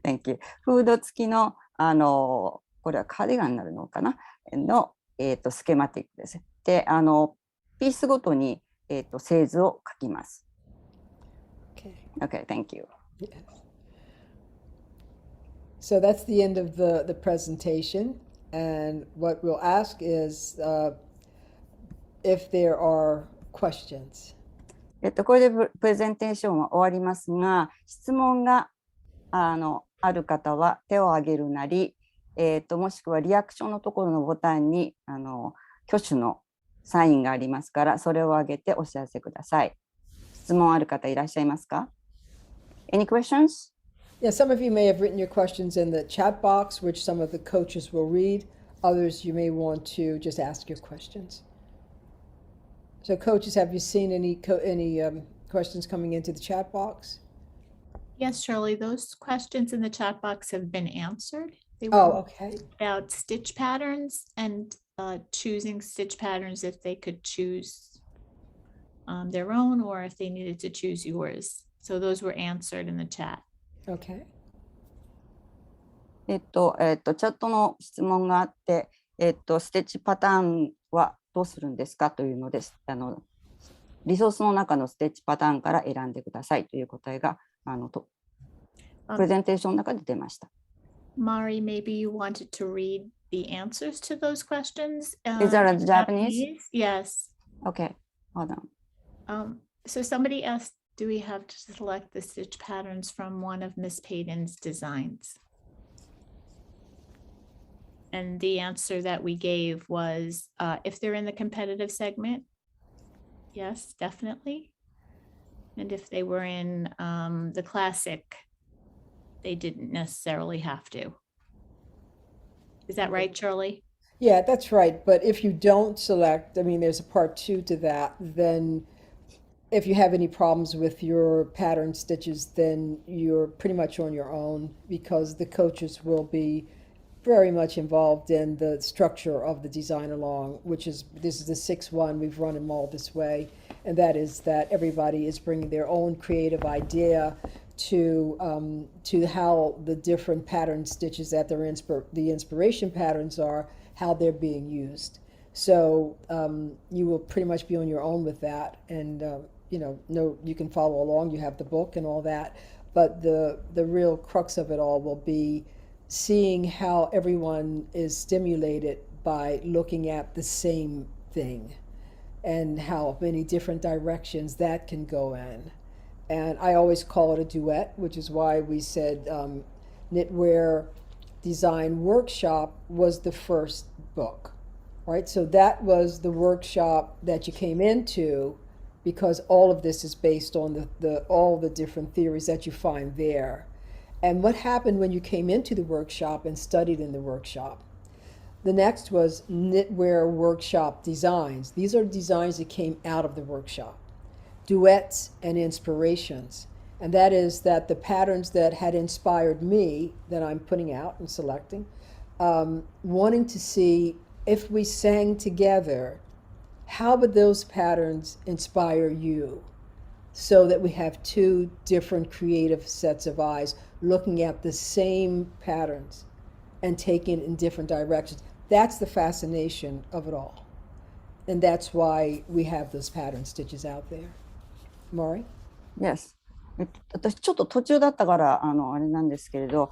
[SPEAKER 3] Thank you. フード付きのこれはカーディガンになるのかなのスケマティックです。でピースごとに製図を書きます。Okay, thank you.
[SPEAKER 2] Yes. So that's the end of the presentation, and what we'll ask is if there are questions.
[SPEAKER 3] これでプレゼンテーションは終わりますが、質問がある方は手を挙げるなり、もしくはリアクションのところのボタンに挙手のサインがありますから、それを挙げてお知らせください。質問ある方いらっしゃいますか？ Any questions?
[SPEAKER 2] Yeah, some of you may have written your questions in the chat box, which some of the coaches will read. Others, you may want to just ask your questions. So coaches, have you seen any questions coming into the chat box?
[SPEAKER 5] Yes, Shirley, those questions in the chat box have been answered. They
[SPEAKER 2] Oh,
[SPEAKER 5] were
[SPEAKER 2] okay.
[SPEAKER 5] about stitch patterns and choosing stitch patterns if they could choose their own or if they needed to choose yours. So those were answered in the chat.
[SPEAKER 2] Okay.
[SPEAKER 3] チャットの質問があって、ステッチパターンはどうするんですかというのです。リソースの中のステッチパターンから選んでくださいという答えがプレゼンテーションの中で出ました。
[SPEAKER 5] Mari, maybe you wanted to read the answers to those questions.
[SPEAKER 3] Is that in Japanese?
[SPEAKER 5] Yes.
[SPEAKER 3] Okay, hold
[SPEAKER 5] on. So somebody asked, do we have to select the stitch patterns from one of Miss Payton's designs? And the answer that we gave was, if they're in the competitive segment, yes, definitely. And if they were in the classic, they didn't necessarily have to. Is that right, Charlie?
[SPEAKER 2] Yeah, that's right. But if you don't select, I mean, there's a part 2 to that, then if you have any problems with your pattern stitches, then you're pretty much on your own, because the coaches will be very much involved in the structure of the design along, this is the 6th one. We've run them all this way, and that is that everybody is bringing their own creative idea to how the different pattern stitches that the inspiration patterns are, how they're being used. So you will pretty much be on your own with that, and you can follow along. You have the book and all that, but the real crux of it all will be seeing how everyone is stimulated by looking at the same thing and how many different directions that can go in. And I always call it a duet, which is why we said Knitwear Design Workshop was the first book, right? So that was the workshop that you came into, because all of this is based on all the different theories that you find there. and what happened when you came into the workshop and studied in the workshop. The next was knitwear workshop designs. These are designs that came out of the workshop. Duets and inspirations. And that is that the patterns that had inspired me, that I'm putting out and selecting, wanting to see if we sang together, how would those patterns inspire you? So that we have two different creative sets of eyes looking at the same patterns and taking it in different directions. That's the fascination of it all. And that's why we have those pattern stitches out there. Maury?
[SPEAKER 3] Yes. 私ちょっと途中だったからあれなんですけれど、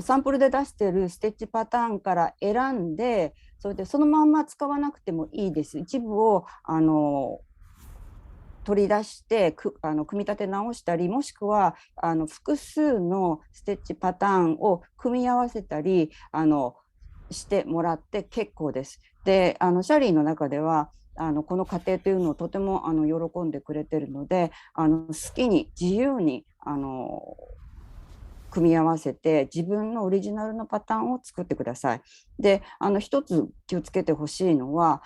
[SPEAKER 3] サンプルで出しているステッチパターンから選んで、それでそのまんま使わなくてもいいです。一部を取り出して組み立て直したり、もしくは複数のステッチパターンを組み合わせたりしてもらって結構です。で、シャリーの中ではこの過程というのをとても喜んでくれているので、好きに自由に組み合わせて自分のオリジナルのパターンを作ってください。で、一つ気をつけてほしいのは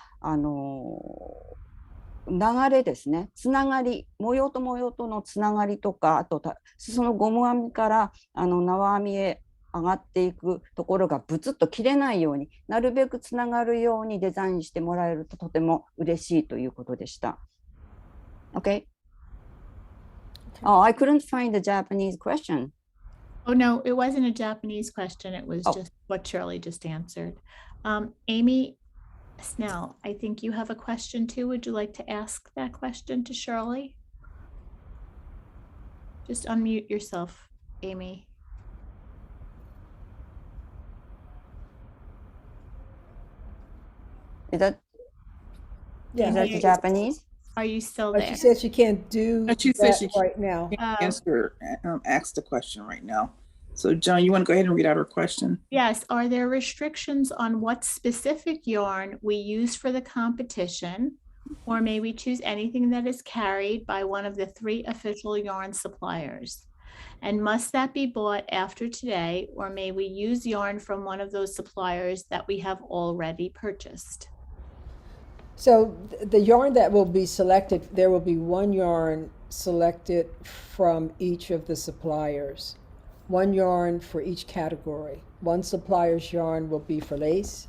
[SPEAKER 3] 流れですね。つながり、模様と模様とのつながりとか、あと裾のゴム編みから縄編みへ上がっていくところがブツッと切れないように、なるべくつながるようにデザインしてもらえるととても嬉しいということでした。Okay? Oh, I couldn't find the Japanese question.
[SPEAKER 5] Oh, no, it wasn't a Japanese question. It was just what Shirley just answered. Amy Snell, I think you have a question too. Would you like to ask that question to Shirley? Just unmute yourself, Amy.
[SPEAKER 3] Is that Japanese?
[SPEAKER 5] Are you still
[SPEAKER 2] But
[SPEAKER 5] there?
[SPEAKER 2] she said she can't do
[SPEAKER 6] But she said
[SPEAKER 2] that
[SPEAKER 6] she
[SPEAKER 2] right now.
[SPEAKER 6] can't answer, ask the question right now. So, John, you want to go ahead and read out her question?
[SPEAKER 5] Yes. Are there restrictions on what specific yarn we use for the competition, or may we choose anything that is carried by one of the 3 official yarn suppliers? And must that be bought after today, or may we use yarn from one of those suppliers that we have already purchased?
[SPEAKER 2] So the yarn that will be selected, there will be one yarn selected from each of the suppliers. One yarn for each category. One supplier's yarn will be for lace,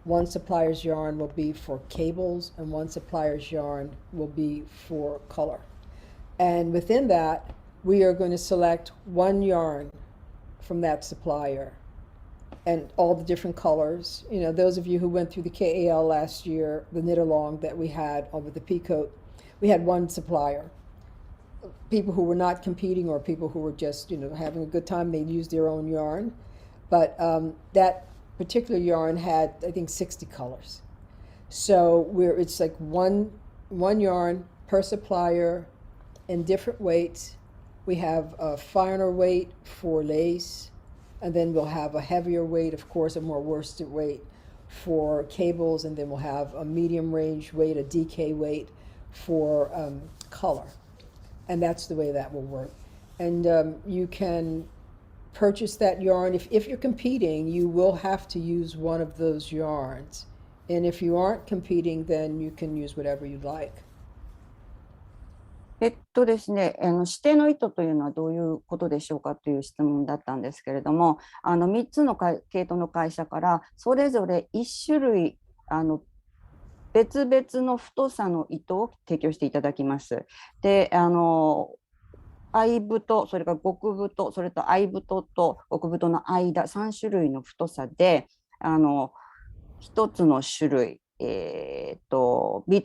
[SPEAKER 2] one supplier's yarn will be for cables, and one supplier's yarn will be for color. And within that, we are going to select one yarn from that supplier and all the different colors. You know, those of you who went through the KAL last year, the knit along that we had over the Peacoat, we had one supplier. People who were not competing or people who were just, you know, having a good time, they used their own yarn. But that particular yarn had, I think, 60 colors. So it's like one yarn per supplier in different weights. We have a finer weight for lace, and then we'll have a heavier weight, of course, a more worsted weight for cables, and then we'll have a medium range weight, a DK weight for color. And that's the way that will work. And you can purchase that yarn. If you're competing, you will have to use one of those yarns. And if you aren't competing, then you can use whatever you like.
[SPEAKER 3] ですね、指定の糸というのはどういうことでしょうかという質問だったんですけれども、3つの系統の会社からそれぞれ1種類別々の太さの糸を提供していただきます。で、合太、それから極太、それと合太と極太の間、3種類の太さで1つの種類、3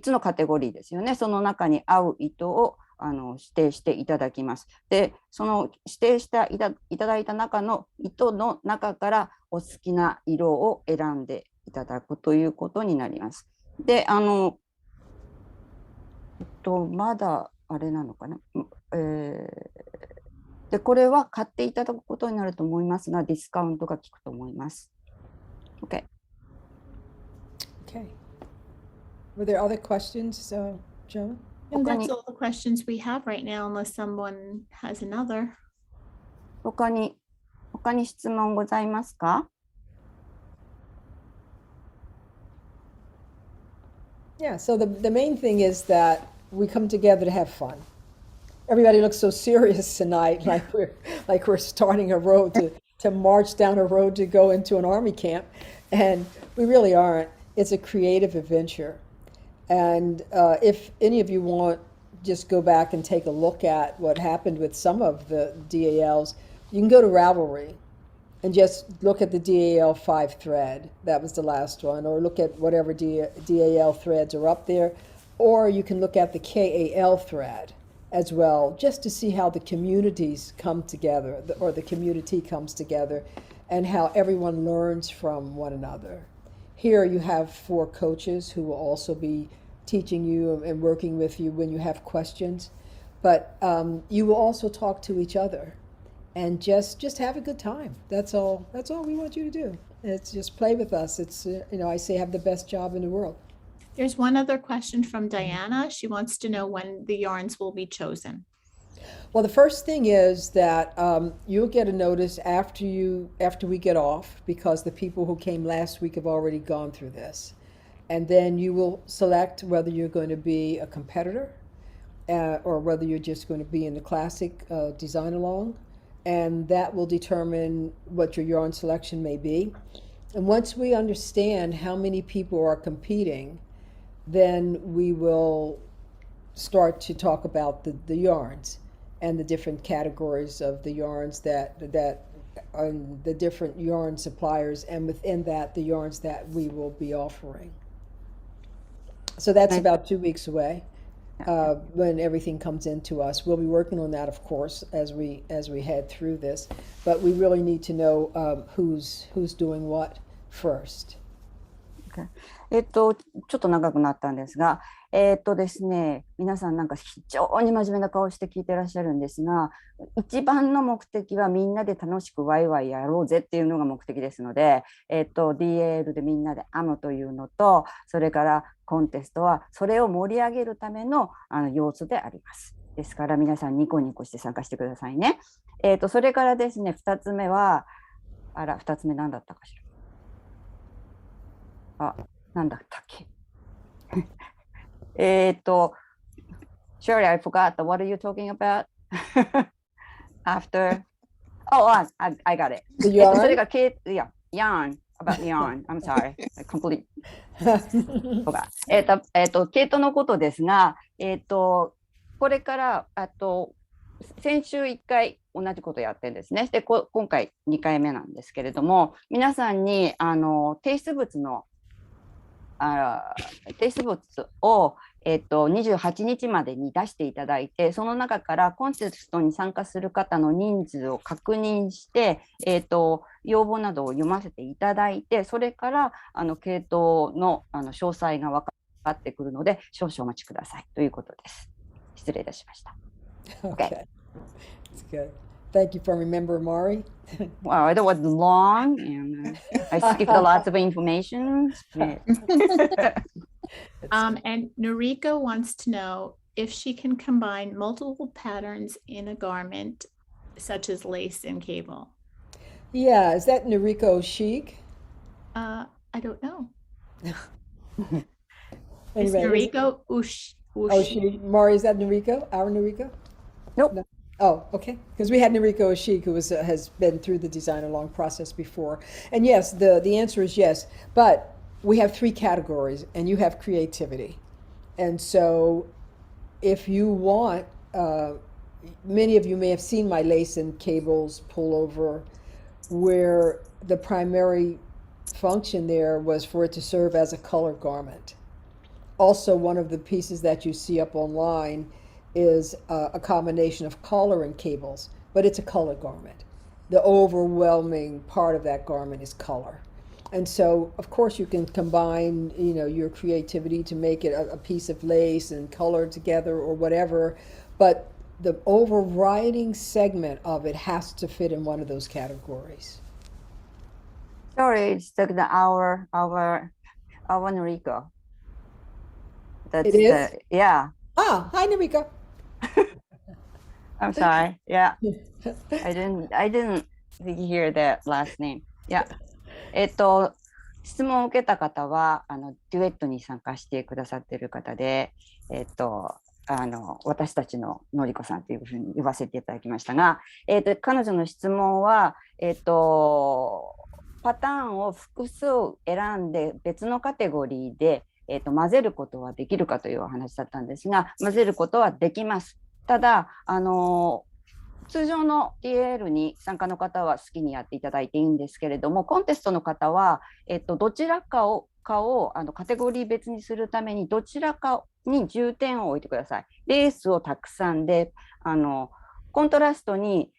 [SPEAKER 3] つのカテゴリーですよね。その中に合う糸を指定していただきます。で、その指定していただいた中の糸の中からお好きな色を選んでいただくということになります。で、まだあれなのかな。で、これは買っていただくことになると思いますが、ディスカウントが効くと思います。OK。
[SPEAKER 2] Okay. Were there other questions, Joan?
[SPEAKER 5] And
[SPEAKER 3] 他
[SPEAKER 5] that's
[SPEAKER 3] に
[SPEAKER 5] all the questions we have right now, unless someone has another.
[SPEAKER 3] 他に質問ございますか？
[SPEAKER 2] Yeah, so the main thing is that we come together to have fun. Everybody looks so serious tonight, like we're starting a road to march down a road to go into an army camp, and we really aren't. It's a creative adventure. And if any of you want, just go back and take a look at what happened with some of the DALs. You can go to Ravelry and just look at the DAL 5 thread. That was the last one. Or look at whatever DAL threads are up there. Or you can look at the KAL thread as well, just to see how the communities come together, or the community comes together, and how everyone learns from one another. Here you have 4 coaches who will also be teaching you and working with you when you have questions. But you will also talk to each other and just have a good time. That's all we want you to do. It's just play with us. It's I say have the best job in the world.
[SPEAKER 5] There's one other question from Diana. She wants to know when the yarns will be chosen.
[SPEAKER 2] Well, the first thing is that you'll get a notice after we get off, because the people who came last week have already gone through this. And then you will select whether you're going to be a competitor or whether you're just going to be in the classic design along. And that will determine what your yarn selection may be. And once we understand how many people are competing, then we will start to talk about the yarns and the different categories of the yarns that the different yarn suppliers, and within that, the yarns that we will be offering. So that's about 2 weeks away when everything comes into us. We'll be working on that, of course, as we head through this. But we really need to know who's doing what first.
[SPEAKER 3] Okay. ちょっと長くなったんですが、ですね、皆さんなんか非常に真面目な顔して聞いてらっしゃるんですが、一番の目的はみんなで楽しくワイワイやろうぜっていうのが目的ですので、DAL でみんなで編むというのと、それからコンテストはそれを盛り上げるための要素であります。ですから皆さんニコニコして参加してくださいね。それからですね、2つ目は、2つ目何だったかしら。なんだったっけShirley, I forgot. What are you talking about? After? I got it.
[SPEAKER 2] The yarn?
[SPEAKER 3] それがyarn, about yarn. I'm sorry. I completely forgot. 毛糸のことですが、これから先週1回同じことやってるんですね。で、今回2回目なんですけれども、皆さんに提出物を、28日までに出していただいて、その中からコンテストに参加する方の人数を確認して、要望などを読ませていただいて、それから系統の詳細が分かってくるので、少々お待ちくださいということです。失礼いたしました。
[SPEAKER 2] Okay. That's good. Thank you for remembering, Mari.
[SPEAKER 3] Wow, that was long, and I skipped a lot of information.
[SPEAKER 5] And Noriko wants to know if she can combine multiple patterns in a garment, such as lace and cable.
[SPEAKER 2] Yeah, is that Noriko Chic?
[SPEAKER 5] I don't know. Is
[SPEAKER 2] Anyway,
[SPEAKER 5] Noriko
[SPEAKER 2] Mari, is that Noriko? Our Noriko?
[SPEAKER 3] Nope.
[SPEAKER 2] No. Oh, okay. Because we had Noriko Ashik, who has been through the design along process before. And yes, the answer is yes. But we have 3 categories, and you have creativity. And so if you want, many of you may have seen my lace and cables pullover, where the primary function there was for it to serve as a color garment. Also, one of the pieces that you see up online is a combination of color and cables, but it's a color garment. The overwhelming part of that garment is color. And so, of course, you can combine, your creativity to make it a piece of lace and color together or whatever, but the overriding segment of it has to fit in one of those categories.
[SPEAKER 3] Sorry, it's like our Noriko.
[SPEAKER 2] It is?
[SPEAKER 3] Yeah.
[SPEAKER 2] Ah, hi, Namika.
[SPEAKER 3] I'm sorry. Yeah, I didn't hear that last name. Yeah. 質問を受けた方は、デュエットに参加してくださっている方で、私たちののりこさんというふうに呼ばせていただきましたが、彼女の質問は、パターンを複数選んで別のカテゴリーで、混ぜることはできるかというお話だったんですが、混ぜることはできます。ただ、通常の DAL に参加の方は好きにやっていただいていいんですけれども、コンテストの方は、どちらかをカテゴリー別にするためにどちらかに重点を置いてください。レースをたくさんで、コントラストに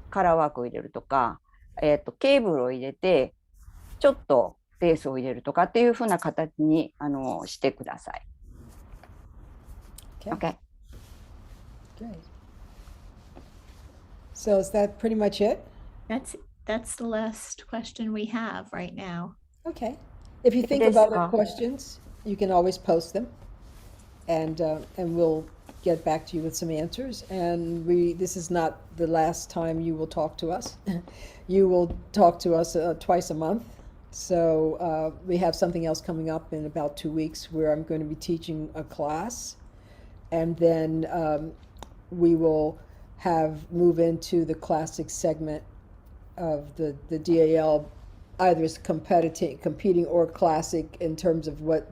[SPEAKER 3] カラーワークを入れるとか、ケーブルを入れてちょっとレースを入れるとかっていうふうな形にしてください。Okay.
[SPEAKER 2] Great. So is that pretty much it?
[SPEAKER 5] That's the last question we have right now.
[SPEAKER 2] Okay. If you think of other questions, you can always post them, and we'll get back to you with some answers. And this is not the last time you will talk to us. You will talk to us twice a month. So we have something else coming up in about 2 weeks where I'm going to be teaching a class, and then we will move into the classic segment of the DAL, either as competing or classic in terms of what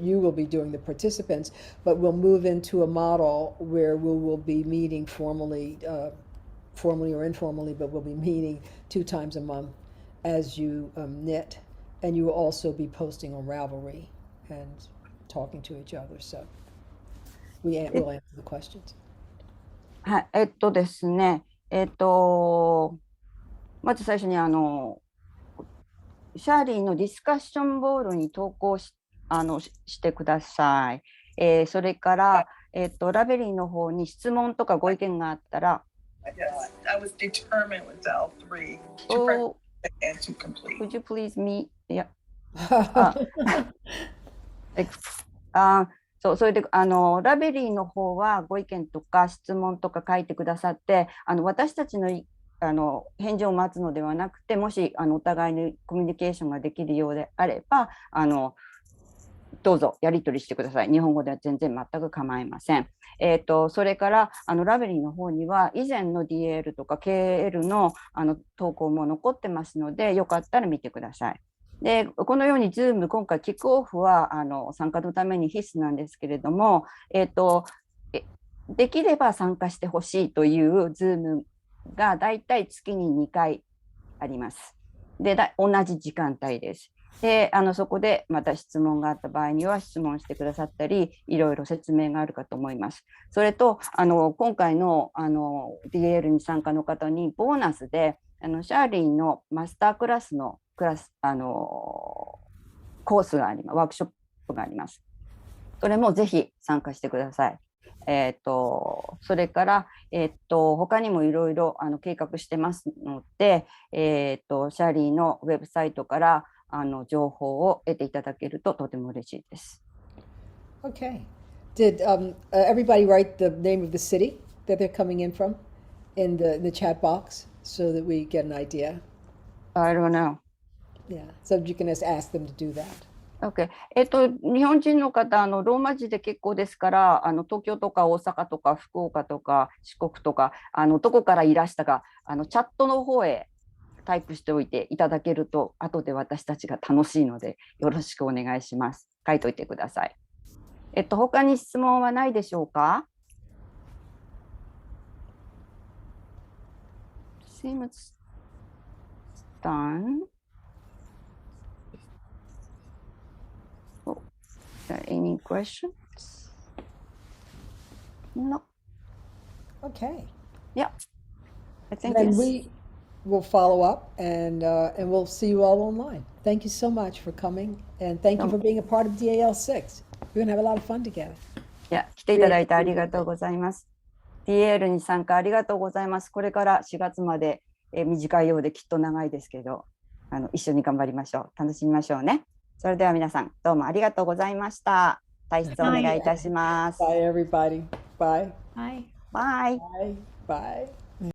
[SPEAKER 2] you will be doing, the participants. But we'll move into a model where we will be meeting formally or informally, but we'll be meeting 2 times a month as you knit, and you will also be posting on Ravelry and talking to each other. So we'll answer the questions.
[SPEAKER 3] はい、ですね、まず最初にシャーリーのディスカッションボールに投稿してください。それから、ラベリーの方に質問とかご意見があったら、
[SPEAKER 6] I was determined with DAL3 and to complete.
[SPEAKER 3] Could you please me? Yeah. それでラベリーの方はご意見とか質問とか書いてくださって、私たちの返事を待つのではなくて、もしお互いにコミュニケーションができるようであればどうぞやり取りしてください。日本語では全然全く構いません。それからラベリーの方には以前の DAL とか KL の投稿も残ってますので、よかったら見てください。でこのように Zoom 今回キックオフは参加のために必須なんですけれども、できれば参加してほしいという Zoom がだいたい月に2回あります。で同じ時間帯です。でそこでまた質問があった場合には質問してくださったり、いろいろ説明があるかと思います。それと今回のDAL に参加の方にボーナスでシャーリーのマスタークラスのコースがあります。ワークショップがあります。それもぜひ参加してください。それから、他にもいろいろ計画してますので、シャーリーのウェブサイトから情報を得ていただけるととても嬉しいです。
[SPEAKER 2] Okay. Did everybody write the name of the city that they're coming in from in the chat box so that we get an idea?
[SPEAKER 3] I don't know.
[SPEAKER 2] Yeah, so you can just ask them to do that.
[SPEAKER 3] Okay. 日本人の方ローマ字で結構ですから、東京とか大阪とか福岡とか四国とかどこからいらしたかチャットの方へタイプしておいていただけると、後で私たちが楽しいのでよろしくお願いします。書いといてください。他に質問はないでしょうか？Seems done. Any questions? No.
[SPEAKER 2] Okay.
[SPEAKER 3] Yeah. I think
[SPEAKER 2] And we will follow up and we'll see you all online. Thank you so much for coming, and thank you for being a part of DAL6. We're going to have a lot of fun together.
[SPEAKER 3] いや、来ていただいてありがとうございます。DAL に参加ありがとうございます。これから4月まで、短いようできっと長いですけど、一緒に頑張りましょう。楽しみましょうね。それでは皆さん、どうもありがとうございました。退出お願いいたします。
[SPEAKER 2] Bye, everybody. Bye.
[SPEAKER 5] Bye.
[SPEAKER 3] Bye.
[SPEAKER 2] Bye. Bye.